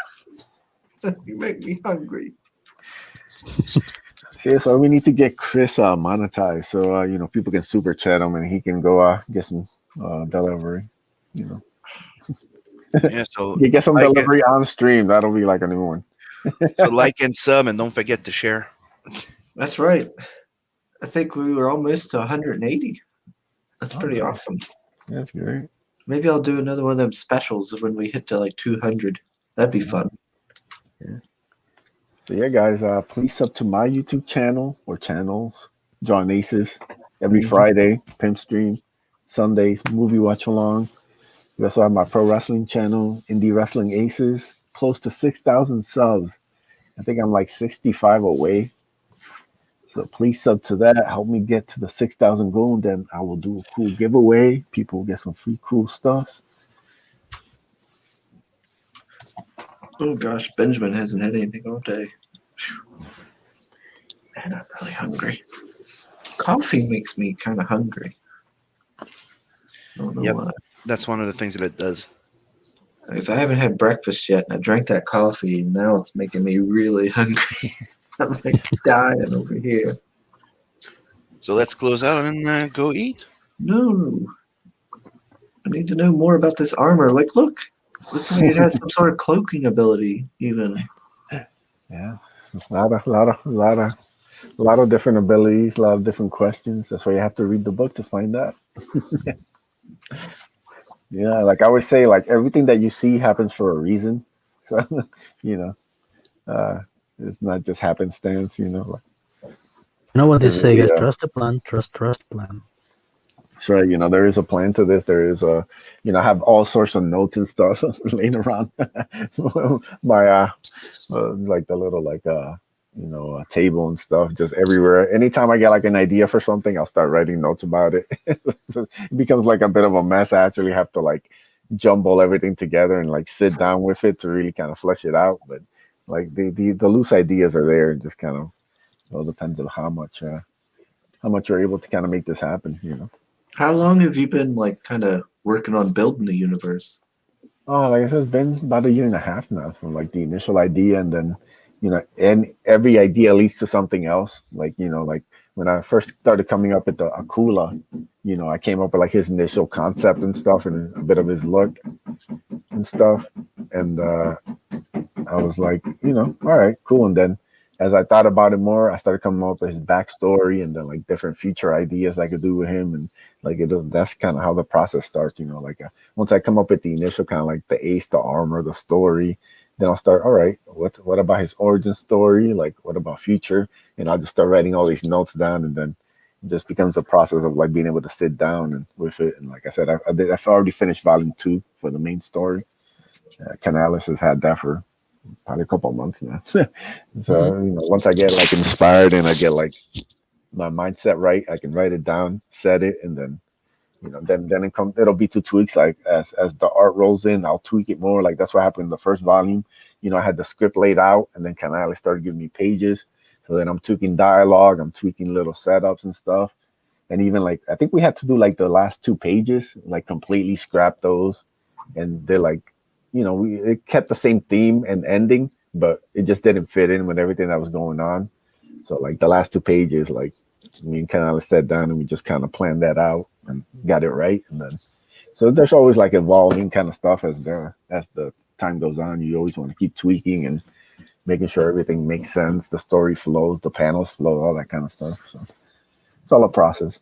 you make me hungry. Yeah, so we need to get Chris monetized, so people can super chat him and he can go get some delivery. Yeah, so you get some delivery on stream. That'll be like a new one. So like and sub, and don't forget to share. That's right. I think we were almost to 180. That's pretty awesome. That's great. Maybe I'll do another one of them specials when we hit to like 200. That'd be fun. Yeah. So yeah, guys, please sub to my YouTube channel or channels, John Aces, every Friday, Pimp Stream, Sundays, movie watch along. We also have my pro wrestling channel, Indie Wrestling Aces, close to 6,000 subs. I think I'm like 65 away. So please sub to that. Help me get to the 6,000 goal, and then I will do a cool giveaway. People will get some free cool stuff. Oh gosh, Benjamin hasn't had anything all day. Man, I'm really hungry. Coffee makes me kind of hungry. I don't know Yep. why. That's one of the things that it does. Because I haven't had breakfast yet, and I drank that coffee, and now it's making me really hungry. I'm like dying over here. So let's close out and go eat. No, I need to know more about this armor. Like, look, looks like it has some sort of cloaking ability, even. Yeah, a lot of different abilities, a lot of different questions. That's why you have to read the book to find out. Yeah, like I always say, like everything that you see happens for a reason. So, you know, it's not just happenstance. You know, like, You know what they say, guys? yeah, Trust the plan. Trust the plan. that's right. You know, there is a plan to this. There is a, you know, I have all sorts of notes and stuff laying around my like the little like you know, table and stuff just everywhere. Anytime I get like an idea for something, I'll start writing notes about it. So it becomes like a bit of a mess. I actually have to like jumble everything together and like sit down with it to really kind of flesh it out. But like the loose ideas are there. It just kind of, it all depends on how much you're able to kind of make this happen. You know. How long have you been like kind of working on building the universe? Oh, like I said, it's been about a year and a half now from like the initial idea, and then, you know, and every idea leads to something else. Like, you know, like when I first started coming up with the Akula, you know, I came up with like his initial concept and stuff, and a bit of his look and stuff, and I was like, you know, all right, cool. And then as I thought about it more, I started coming up with his backstory and then like different future ideas I could do with him. And like that's kind of how the process starts, you know, like once I come up with the initial kind of like the ace, the armor, the story, then I'll start, all right, what about his origin story? Like, what about future? And I'll just start writing all these notes down, and then it just becomes a process of like being able to sit down and with it. And like I said, I've already finished volume 2 for the main story. Canales has had that for probably a couple of months now. So you know, once I get like inspired and I get like my mindset right, I can write it down, set it, and then, you know, then it'll be to tweaks. Like as the art rolls in, I'll tweak it more. Like that's what happened in the first volume. You know, I had the script laid out, and then Canales started giving me pages. So then I'm tweaking dialogue, I'm tweaking little setups and stuff. And even like I think we had to do like the last 2 pages, like completely scrap those. And they're like, you know, it kept the same theme and ending, but it just didn't fit in with everything that was going on. So like the last 2 pages, like me and Canales sat down and we just kind of planned that out and got it right. And then so there's always like evolving kind of stuff as the time goes on. You always want to keep tweaking and making sure everything makes sense, the story flows, the panels flow, all that kind of stuff. So it's all a process.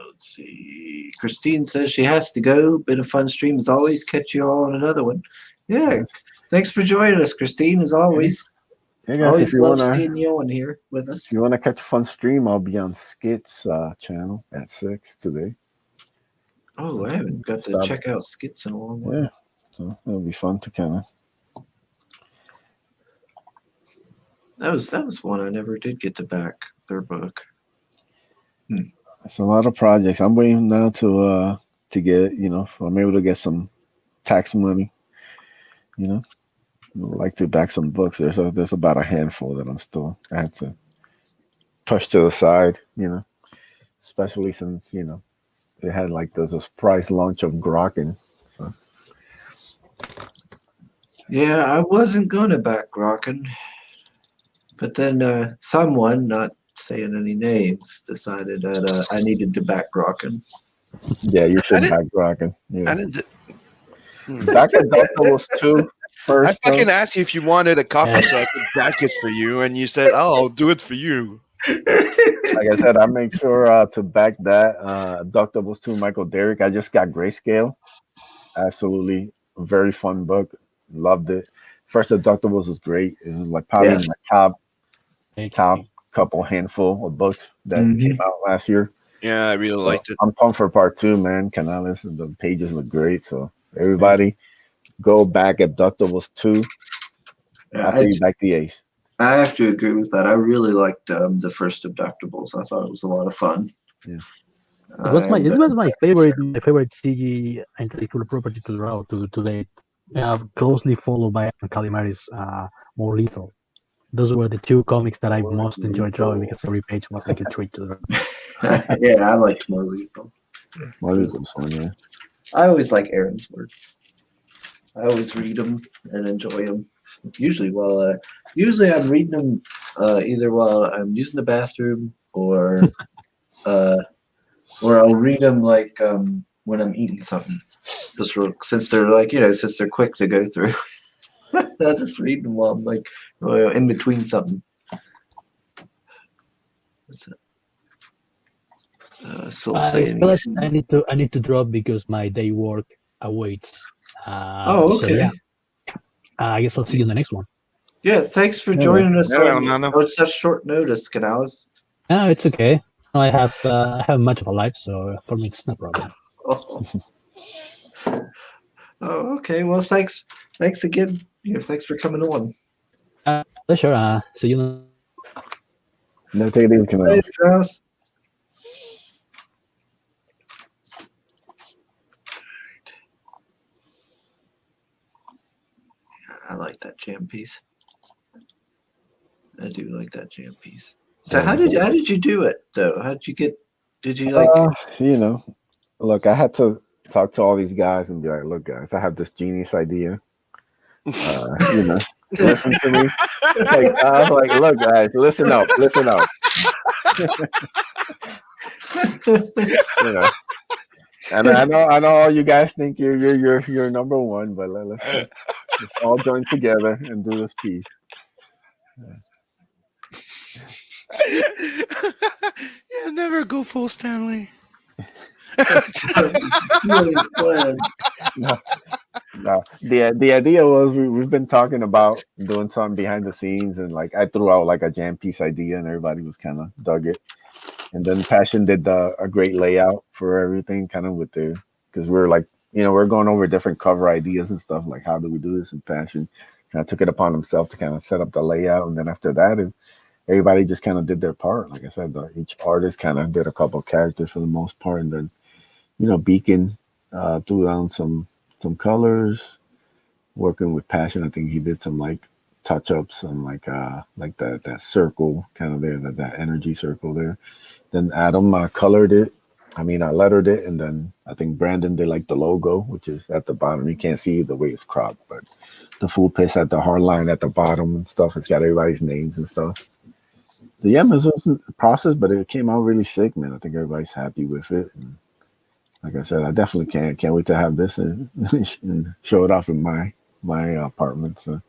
Let's see. Christine says she has to go. Been a fun stream as always. Catch you all on another one. Yeah. Thanks for joining us, Christine, as always. Hey guys, Always love seeing you on here with us. if you wanna catch a fun stream, I'll be on Skits channel at 6 today. Oh, I haven't got to check out Skits in a long while. Yeah, so it'll be fun to kind of. That was one I never did get to back their book. It's a lot of projects. I'm waiting now to get, you know, I'm able to get some tax money. You know, I'd like to back some books. There's about a handful that I had to push to the side. You know, especially since, you know, it had like the surprise launch of Grokken. So Yeah, I wasn't gonna back Grokken, but then someone, not saying any names, decided that I needed to back Grokken. yeah, you I should didn't. back Grokken. I Yeah, didn't. back the Doctor 2 I first. fucking asked you if you wanted a copy so I could back it for you, and you said, "Oh, I'll do it for you." Like I said, I make sure to back that. Doctor 2, Michael Derrick. I just got Grayscale. Absolutely, very fun book. Loved it. First Deductibles was great. It was like probably Yes. in my top couple handful of books that came out last year. Yeah, I really liked it. I'm pumped for part 2, man. Canales and the pages look great. So Everybody go back Abductables 2 after I, you back the ace. I have to agree with that. I really liked the first Abductables. I thought it was a lot of fun. Yeah. And It was my favorite CG intellectual property to draw to date. Closely followed by Calimari's More Lethal. Those were the two comics that I most enjoyed drawing because every page was like a treat to draw. yeah, I liked more Lethal. Marley's was fun, yeah. I always like Aaron's work. I always read them and enjoy them. Usually I'm reading them either while I'm using the bathroom uh, or I'll read them like when I'm eating something. Since they're since they're quick to go through, I'll just read them while I'm like in between something. What's that? Soul Still, saying. I need to drop because my day work awaits. Oh, So okay. yeah, I guess I'll see you in the next one. Yeah, thanks for Yeah, joining us Yeah, on such short notice, Canales. No, it's okay. I have much of a life, so for me it's no problem. Oh. Oh, okay. Well, thanks again. Thanks for coming on. Pleasure. See you. No, take it easy, Canal. Hey, Canales. I like that jam piece. I do like that jam piece. So Yeah. how did you do it though? How did you get? Did you You know, look, I had to talk to all these guys and be like, look, guys, I have this genius idea. You know, listen to me. Like, look, guys, listen up. You know, and I know all you guys think you're number one, but let's all join together and do this piece. Yeah, never go full Stanley. really fun? No, no. The idea was we've been talking about doing something behind the scenes, and like I threw out like a jam piece idea, and everybody was kind of dug it. And then Passion did a great layout for everything, kind of with the because we're like we're going over different cover ideas and stuff like how do we do this, and Passion kind of took it upon himself to kind of set up the layout, and then after that, everybody just kind of did their part. Like I said, each artist kind of did a couple of characters for the most part, and then Beacon threw down some colors, working with Passion. I think he did some like touch ups on like that circle kind of there, that energy circle there. Then Adam colored it. I mean, I lettered it, and then I think Brandon did like the logo, which is at the bottom. You can't see the way it's cropped, but the full piss at the hard line at the bottom and stuff. It's got everybody's names and stuff. So yeah, it wasn't a process, but it came out really sick, man. I think everybody's happy with it. And like I said, I definitely can't wait to have this and show it off in my apartment. So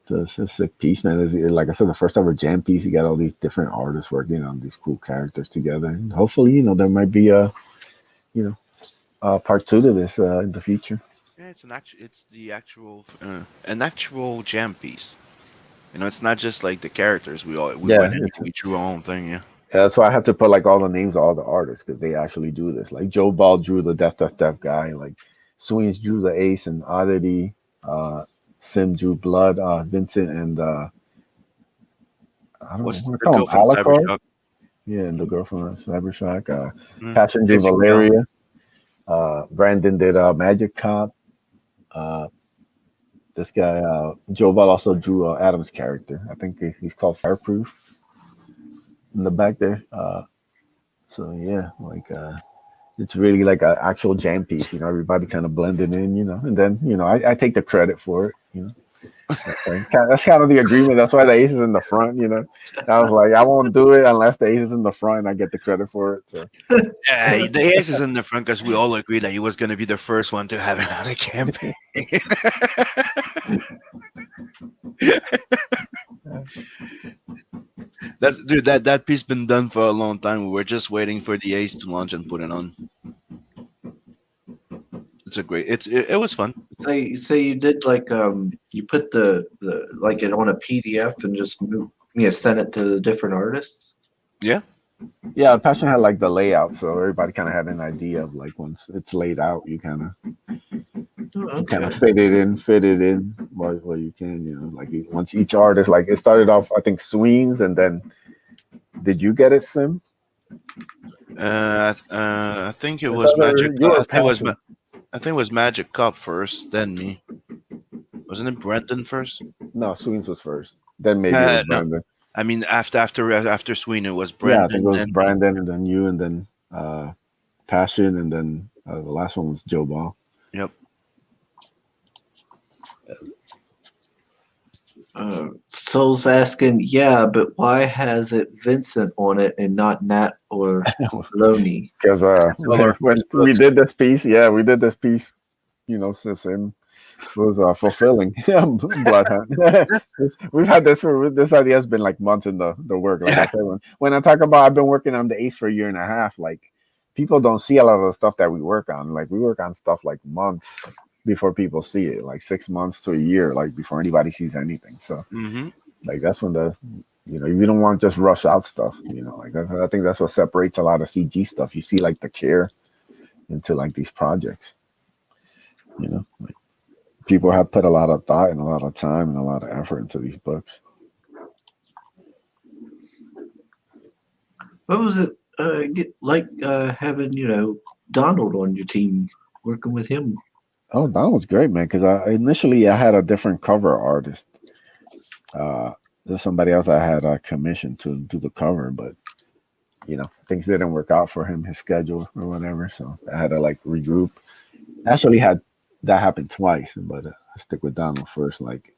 it's a sick piece, man. Like I said, the first ever jam piece. You got all these different artists working on these cool characters together, and hopefully, there might be a part two to this in the future. Yeah, it's the actual an actual jam piece. It's not just like the characters. We Yeah, went in, we drew our own thing. Yeah. Yeah, that's why I have to put like all the names of all the artists because they actually do this. Like Joe Ball drew the Death guy, like Sweens drew the Ace and Oddity, Sim drew Blood, Vincent and I don't know What's what the to call girl him, from Alucard. Cybershock? Yeah, and the girl from Cybershock. Mm. Passion drew Izzy Young. Valeria. Brandon did Magic Cop. This guy Joe Ball also drew Adam's character. I think he's called Fireproof in the back there. So yeah, like it's really like an actual jam piece. Everybody kind of blended in. And then I take the credit for it. That's kind of the agreement. That's why the ace is in the front. I was like, I won't do it unless the ace is in the front and I get the credit for it. So Yeah, the ace is in the front because we all agreed that he was going to be the first one to have it on a campaign. That piece been done for a long time. We were just waiting for the ace to launch and put it on. It was fun. Say you did like you put the like it on a PDF and just send it to the different artists. Yeah. Yeah, Passion had like the layout, so everybody kind of had an idea of like once it's laid out, Oh, you kind of okay. fit it in what you can, like once each artist, like it started off, I think swings, and then did you get it, Sim? I think it It's was Magic. either you or Passion. I think it was Magic Cup first, then me. Wasn't it Brendan first? No, swings was first. Then maybe it was No, Brandon. I mean after Sweeney it was Yeah, I think it Brendan, was then me. Brandon, and then you, and then Passion, and then the last one was Joe Ball. Yep. Soul's asking, yeah, but why has it Vincent on it and not Nat or Loney? Because Color when first we books. did this piece, since it was fulfilling. Bloodhound. We've had this idea has been like months in the work. Like I Yeah. said, when I talk about I've been working on the Ace for a year and a half, like people don't see a lot of the stuff that we work on. Like we work on stuff like months before people see it, like 6 months to a year, like before anybody sees anything. So Mm-hmm. like that's when you don't want to just rush out stuff. Like I think that's what separates a lot of CG stuff. You see like the care into like these projects. Like people have put a lot of thought and a lot of time and a lot of effort into these books. What was it get like having, Donald on your team, working with him? Oh, that was great, man. Because initially I had a different cover artist. There's somebody else I had commissioned to do the cover, but things didn't work out for him, his schedule or whatever. So I had to like regroup. Actually, had that happen twice, but I stick with Donald first. Like,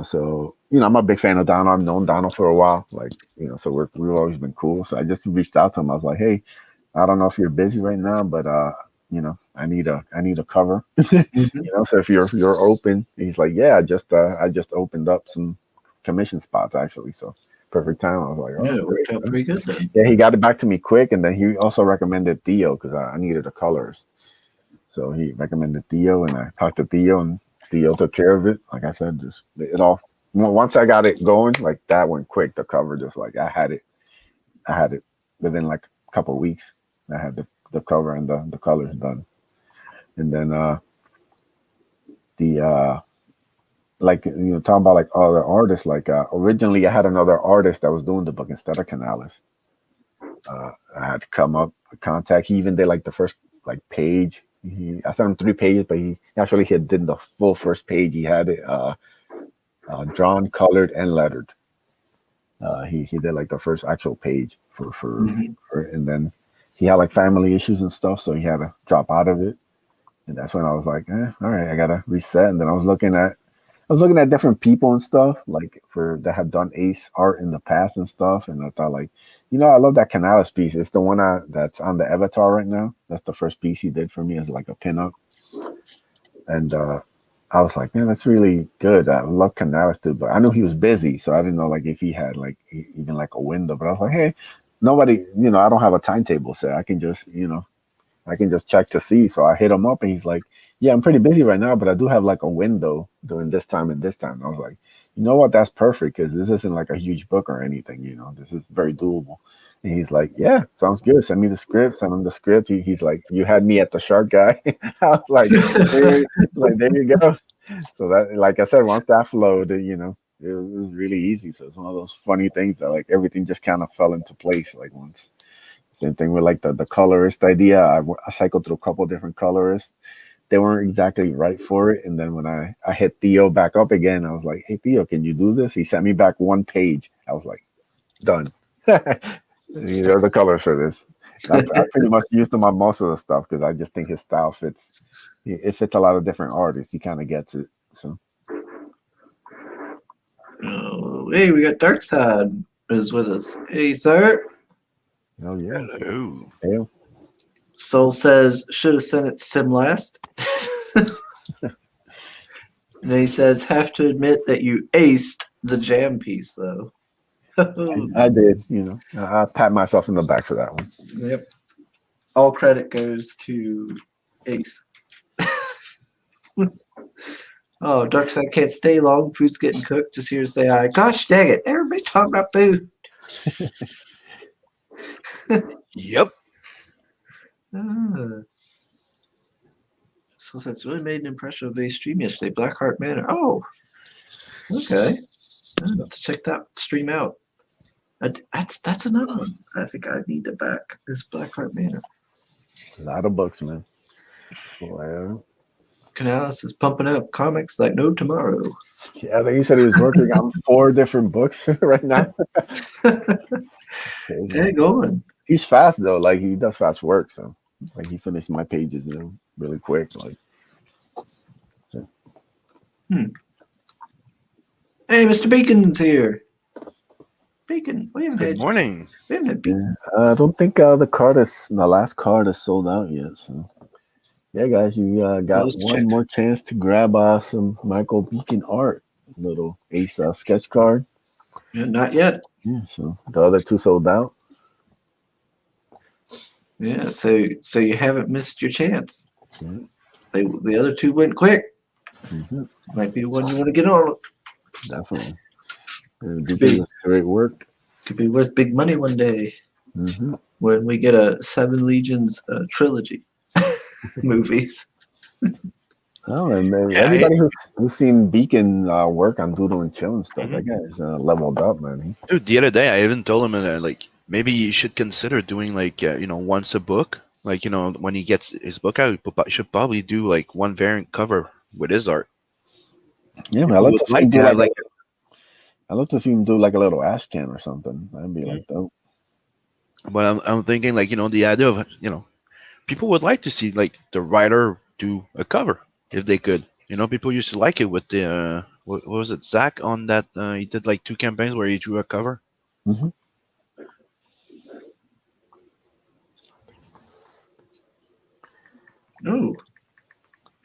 so I'm a big fan of Donald. I've known Donald for a while. Like, so we've always been cool. So I just reached out to him. I was like, hey, I don't know if you're busy right now, but I need a cover. Mhm. So if you're open, he's like, yeah, I just opened up some commission spots actually. So perfect time. I was like, Yeah, oh, it great. worked out pretty good then. Yeah, he got it back to me quick, and then he also recommended Theo because I needed a colorist. So he recommended Theo, and I talked to Theo, and Theo took care of it. Like I said, just it all once I got it going, like that went quick. The cover, just like I had it within like a couple of weeks. I had the cover and the colors done, and then the like talking about like other artists. Like originally, I had another artist that was doing the book instead of Canales. I had to come up contact. He even did like the first like page. I sent him 3 pages, but he actually did the full first page. He had it drawn, colored, and lettered. He did like the first actual page Mhm. and then he had like family issues and stuff, so he had to drop out of it. And that's when I was like, all right, I gotta reset. And then I was looking at different people and stuff like for that have done Ace art in the past and stuff, and I thought like, I love that Canales piece. It's the one that's on the Avatar right now. That's the first piece he did for me as like a pinup, and I was like, man, that's really good. I love Canales too, but I knew he was busy, so I didn't know like if he had like even like a window. But I was like, hey, nobody, I don't have a timetable, so I can just check to see. So I hit him up and he's like, yeah, I'm pretty busy right now, but I do have like a window during this time and this time. And I was like, you know what? That's perfect because this isn't like a huge book or anything. This is very doable. And he's like, yeah, sounds good. Send me the script. Send him the script. He's like, you had me at the shark guy. I was there you go. So that, like I said, once that flowed, it was really easy. So it's one of those funny things that like everything just kind of fell into place. Like once same thing with like the colorist idea. I cycled through a couple different colorists. They weren't exactly right for it. And then when I hit Theo back up again, I was like, hey, Theo, can you do this? He sent me back 1 page. I was like, done. These are the colors for this. I pretty much used him on most of the stuff because I just think his style fits. It fits a lot of different artists. He kind of gets it. So, Oh, hey, we got Darkside is with us. Hey, sir. oh, yeah. Hello. Hell, Soul says, should have sent it to Sim last. And he says, have to admit that you aced the jam piece, though. I did, I pat myself in the back for that one. Yep. All credit goes to Ace. Oh, Darkside can't stay long. Food's getting cooked. Just here to say hi. Gosh dang it. Everybody's talking about food. Yep. Ah, so that's really made an impression of a stream yesterday. Blackheart Manor. Oh, okay. I'll have to check that stream out. That's another one. I think I need to back is Blackheart Manor. A lot of books, man. Swear. Canales is pumping out comics like no tomorrow. Yeah, I think he said he was working on 4 different books right now. Crazy. Dang on. He's fast though. Like he does fast work, so like he finished my pages really quick. Like, so. Hey, Mr. Bacon's here. Bacon, we haven't Good had morning. we haven't had Bacon. Yeah, I don't think the last card is sold out yet. So yeah, guys, you got let's one check. more chance to grab some Michael Beacon art, little Ace sketch card. Yeah, not yet. Yeah, so the other 2 sold out. Yeah, so you haven't missed your chance. Yeah. The other 2 went quick. Mm-hmm. Might be the one you want to get on. Definitely. Beacon does great work. Could be worth big money one day Mm-hmm. when we get a 7 Legions trilogy movies. Oh, and man, Yeah, anybody who's seen Beacon work on Doodle and Chill and stuff, Mhm. that guy's leveled up, man. Dude, the other day I even told him like maybe you should consider doing like once a book. Like when he gets his book out, you should probably do like one variant cover with his art. Yeah, man, People would like to have like I'd love to see him do like a little ash can or something. That'd be like dope. but I'm thinking like the idea of people would like to see like the writer do a cover if they could. People used to like it with the what was it, Zach on that he did like 2 campaigns where he drew a cover. Mm-hmm. Oh,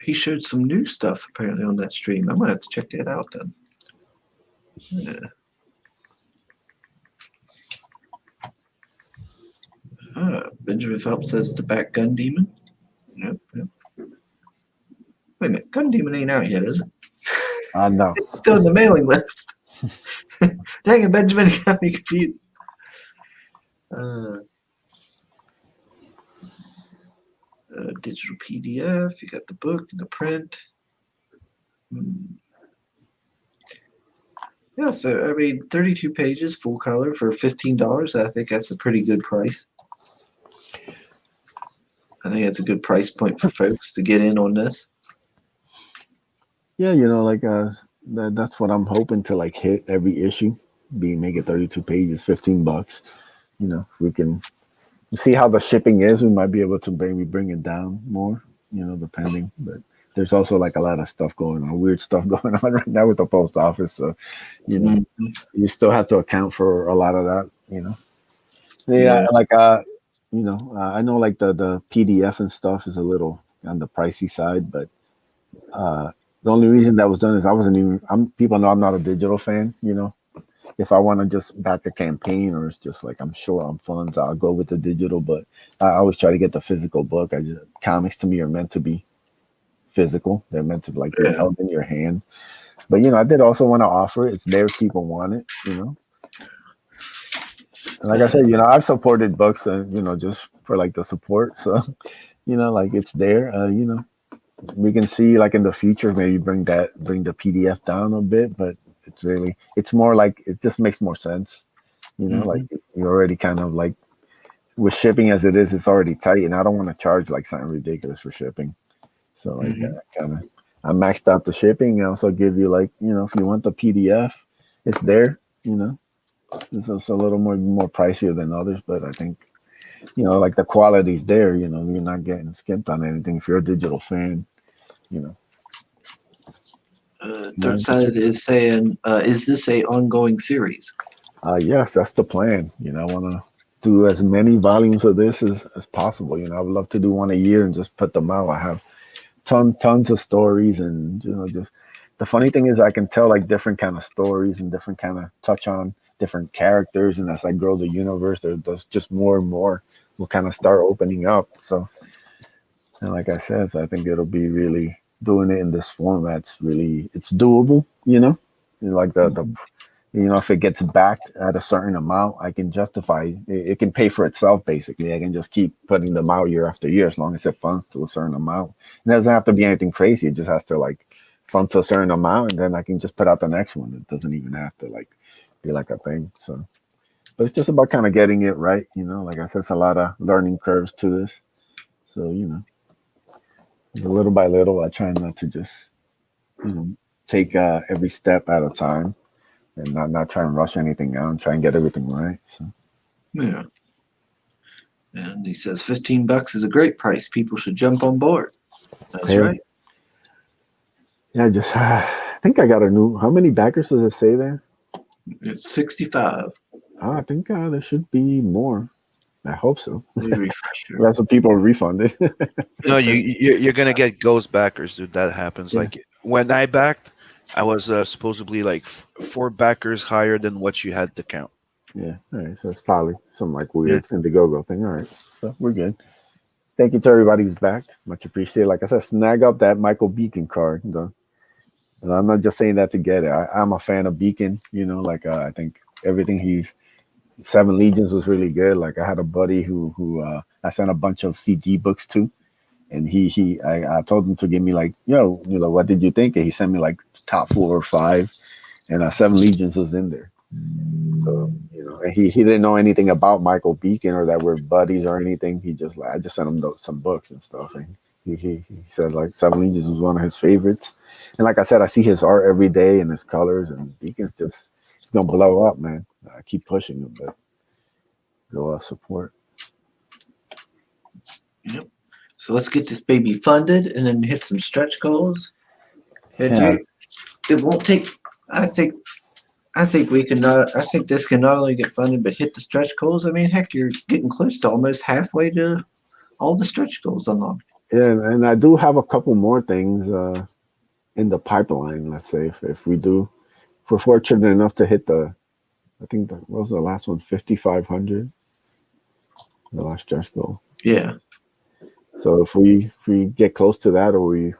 he showed some new stuff apparently on that stream. I might have to check that out then. Yeah. Benjamin Phelps says to back Gun Demon. Yep. Wait a minute, Gun Demon ain't out yet, is it? No. It's still on the mailing list. Dang it, Benjamin, you got me confused. Digital PDF, you got the book and the print. Yeah, so I mean, 32 pages, full color for $15. I think that's a pretty good price. I think that's a good price point for folks to get in on this. Yeah, like that's what I'm hoping to like hit every issue. Make it 32 pages, $15. We can see how the shipping is. We might be able to maybe bring it down more, depending. But there's also like a lot of stuff going on, weird stuff going on right now with the post office. So, you still have to account for a lot of that, Yeah, like I know like the PDF and stuff is a little on the pricey side, but the only reason that was done is people know I'm not a digital fan, If I want to just back a campaign or it's just like I'm short on funds, I'll go with the digital. But I always try to get the physical book. Comics to me are meant to be physical. They're meant to like be held in your hand. But I did also want to offer it. It's there if people want it, And like I said, I've supported books and just for like the support. So, like it's there. We can see like in the future maybe bring the PDF down a bit, but it's more like it just makes more sense. Like you're already kind of like with shipping as it is, it's already tight, and I don't want to charge like something ridiculous for shipping. So like I maxed out the shipping. I also give you like if you want the PDF, it's there. It's a little more pricier than others, but I think like the quality's there. You're not getting skimped on anything if you're a digital fan. Dark Side is saying, is this a ongoing series? Yes, that's the plan. I want to do as many volumes of this as possible. I would love to do one a year and just put them out. I have tons of stories, and just the funny thing is I can tell like different kind of stories and different kind of touch on different characters, and as I grow the universe, there's just more and more will kind of start opening up. So, and like I said, so I think it'll be really doing it in this format's really it's doable. Like If it gets backed at a certain amount, I can justify it can pay for itself basically. I can just keep putting them out year after year as long as it funds to a certain amount. It doesn't have to be anything crazy. It just has to like fund to a certain amount, and then I can just put out the next one. It doesn't even have to like be like a thing. So, but it's just about kind of getting it right. Like I said, it's a lot of learning curves to this. So little by little, I try not to just you know take every step at a time and not try and rush anything out and try and get everything right. So. Yeah. And he says $15 is a great price. People should jump on board. That's Hey, right. yeah, I think I got a new. How many backers does it say there? It's 65. I think there should be more. I hope so. Let me refresh here. That's what people are refunded. No, It says- you're gonna get ghost backers, dude. That happens. Yeah. Like when I backed, I was supposedly like 4 backers higher than what you had to count. Yeah, all right. So it's probably some like Yeah. weird Indiegogo thing. All right, so we're good. Thank you to everybody who's backed. Much appreciated. Like I said, snag up that Michael Beacon card. And I'm not just saying that to get it. I'm a fan of Beacon. I think everything he's Seven Legions was really good. Like I had a buddy who I sent a bunch of CD books to, and I told him to give me like, what did you think? And he sent me like top 4 or 5, and Seven Legions was in there. So and he didn't know anything about Michael Beacon or that we're buddies or anything. I just sent him some books and stuff, and he said like Seven Legions was one of his favorites. And like I said, I see his art every day and his colors, and Beacon's it's gonna blow up, man. I keep pushing him, but go support. Yep. So let's get this baby funded and then hit some stretch goals. Yeah. It won't take. I think we can not. I think this can not only get funded but hit the stretch goals. I mean, heck, you're getting close to almost halfway to all the stretch goals unlocked. Yeah, and I do have a couple more things in the pipeline. Let's say if we're fortunate enough to hit I think that was the last one, 5,500, the last stretch goal. Yeah. So if we get close to that, or we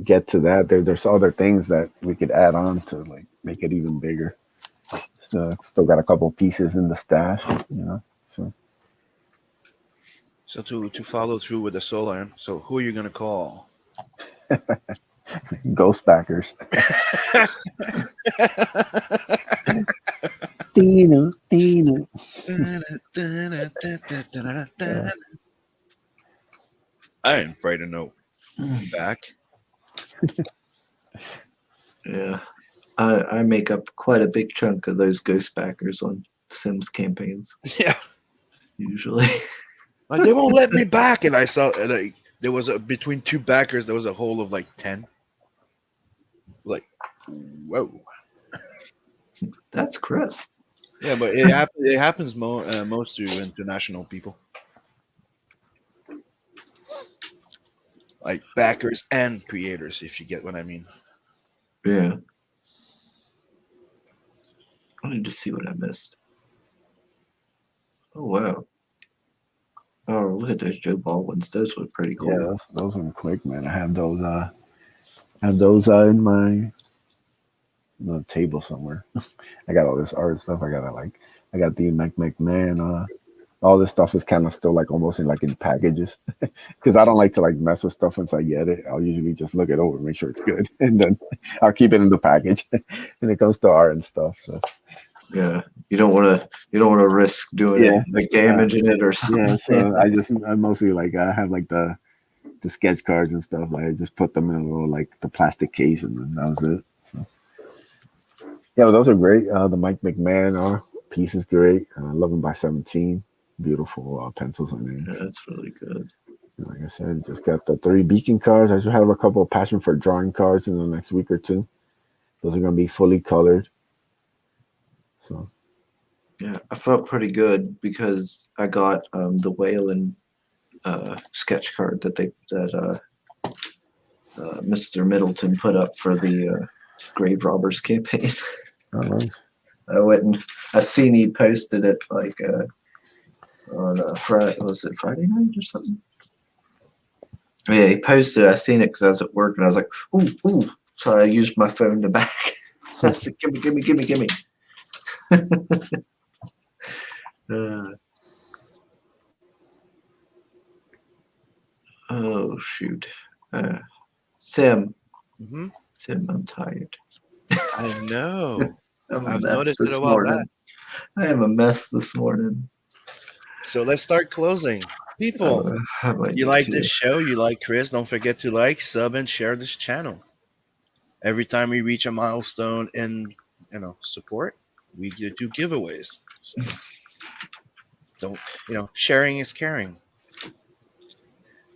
get to that, there's other things that we could add on to like make it even bigger. Still got a couple pieces in the stash, So to follow through with the solar, so who are you gonna call? Ghost backers. Dino. I am afraid to know. Back. Yeah. I make up quite a big chunk of those ghost backers on Sims campaigns Yeah. usually. Like they won't let me back, and I saw like there was between 2 backers there was a hole of like 10. Like, whoa. That's Chris. Yeah, but it happens most to international people, like backers and creators, if you get what I mean. Yeah. I need to see what I missed. Oh wow. Oh, look at those Joe Baldwins. Those were pretty cool. Yeah, those are quick, man. I have those. In my table somewhere. I got all this art stuff. I got the McMahon. All this stuff is kind of still like almost in packages because I don't like to like mess with stuff once I get it. I'll usually just look it over, make sure it's good, and then I'll keep it in the package. And it comes to art and stuff. So Yeah. You don't wanna risk doing it, like damaging it or something. yeah, so I mostly like I have like the sketch cards and stuff. Like I just put them in a little like the plastic case, and then that was it. So yeah, but those are great. The Mike McMahon piece is great. 11x17, beautiful pencils and names. Yeah, that's really good. Like I said, just got the 3 beacon cards. I should have a couple of passion for drawing cards in the next week or two. Those are gonna be fully colored. So Yeah, I felt pretty good because I got the Whalen sketch card that Mr. Middleton put up for the Grave Robbers campaign. nice. I seen he posted it like on Friday. Was it Friday night or something? Yeah, he posted it. I seen it because I was at work and I was like, ooh. So I used my phone to back. That's it. Gimme. Oh shoot, Sam, Hmm. I'm tired. I know. I'm a I've mess noticed it this a while back. morning. I am a mess this morning. So let's start closing. People, I might you need like to. this show? You like Chris? Don't forget to like, sub, and share this channel. Every time we reach a milestone in, support, we do giveaways. So don't, sharing is caring.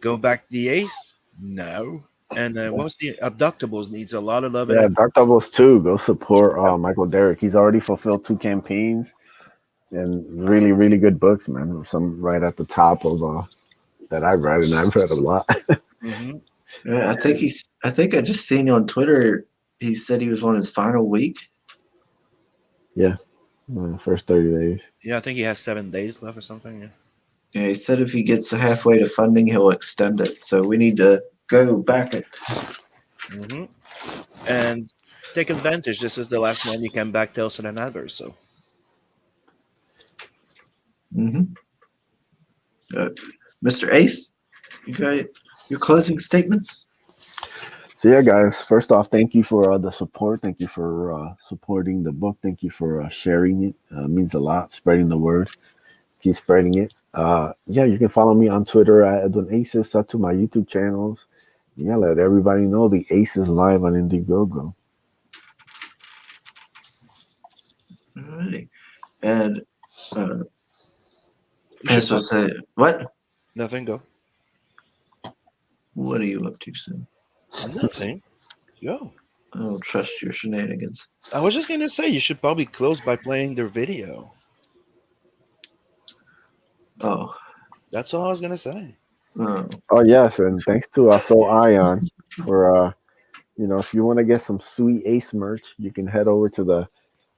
Go back the ace? No. And what was the abductables needs a lot of love and Yeah, Dark Doubles 2. Go support Michael Derrick. He's already fulfilled 2 campaigns and really, really good books, man. Some right at the top of that I've read, and I've read a lot. hmm Yeah, I think I just seen on Twitter. He said he was on his final week. Yeah, first 30 days. Yeah, I think he has 7 days left or something. Yeah. Yeah, he said if he gets halfway to funding, he'll extend it. So we need to go back it. hmm And take advantage. This is the last one you can back Tales and Adverse. So Mm-hmm. Mr. Ace, you got your closing statements? So yeah, guys. First off, thank you for the support. Thank you for supporting the book. Thank you for sharing it. Means a lot. Spreading the word. Keep spreading it. Yeah, you can follow me on Twitter at Edwin Aces. Up to my YouTube channels. Yeah, let everybody know the Ace is live on Indiegogo. Alrighty. And you I should was supposed to say, what? nothing. Go. What are you up to, Sam? Nothing. Go. I don't trust your shenanigans. I was just gonna say you should probably close by playing their video. Oh. That's all I was gonna say. Oh. Oh yes, and thanks to Soul Ion for if you want to get some sweet Ace merch, you can head over to the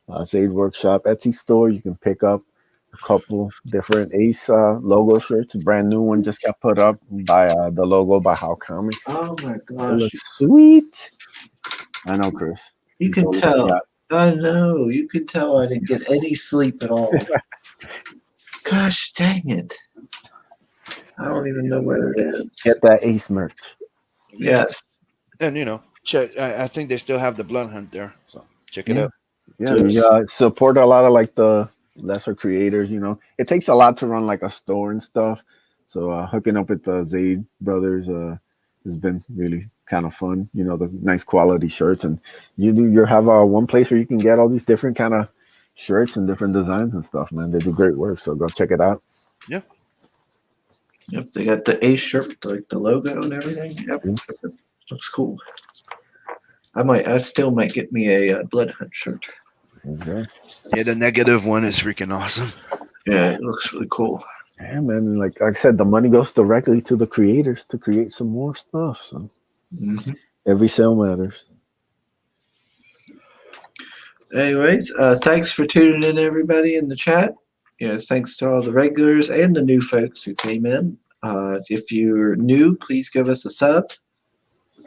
Zade Workshop Etsy store. You can pick up a couple different Ace logo shirts. A brand new one just got put up by the logo by How Comics. Oh my It gosh. looks sweet. I know, Chris. You can totally tell. forgot. I know. You can tell I didn't get any sleep at all. Gosh dang it. I don't even know where it is. Get that Ace merch. Yes. And check. I think they still have the Blood Hunt there, so check it Yeah. out. Yeah, we support a lot of like the lesser creators. It takes a lot to run like a store and stuff. So hooking up with the Zade brothers has been really kind of fun. The nice quality shirts, and you have one place where you can get all these different kind of shirts and different designs and stuff. Man, they do great work. So go check it out. Yeah. Yep, they got the Ace shirt, like the logo and everything. Yep, looks cool. I still might get me a Blood Hunt shirt. Okay. Yeah, the negative one is freaking awesome. Yeah, it looks really cool. Yeah, man. And like I said, the money goes directly to the creators to create some more stuff. So every sale matters. Anyways, thanks for tuning in, everybody in the chat. Thanks to all the regulars and the new folks who came in. If you're new, please give us a sub.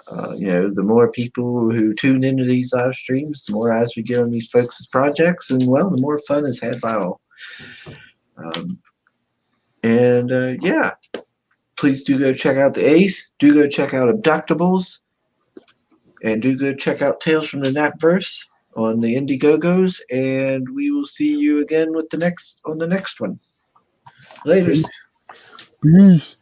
The more people who tune into these live streams, the more eyes we get on these folks' projects, and the more fun is had by all. Please do go check out the Ace. Do go check out Abductables, and do go check out Tales from the Napverse on the Indiegogos. And we will see you again on the next one. Later. Peace.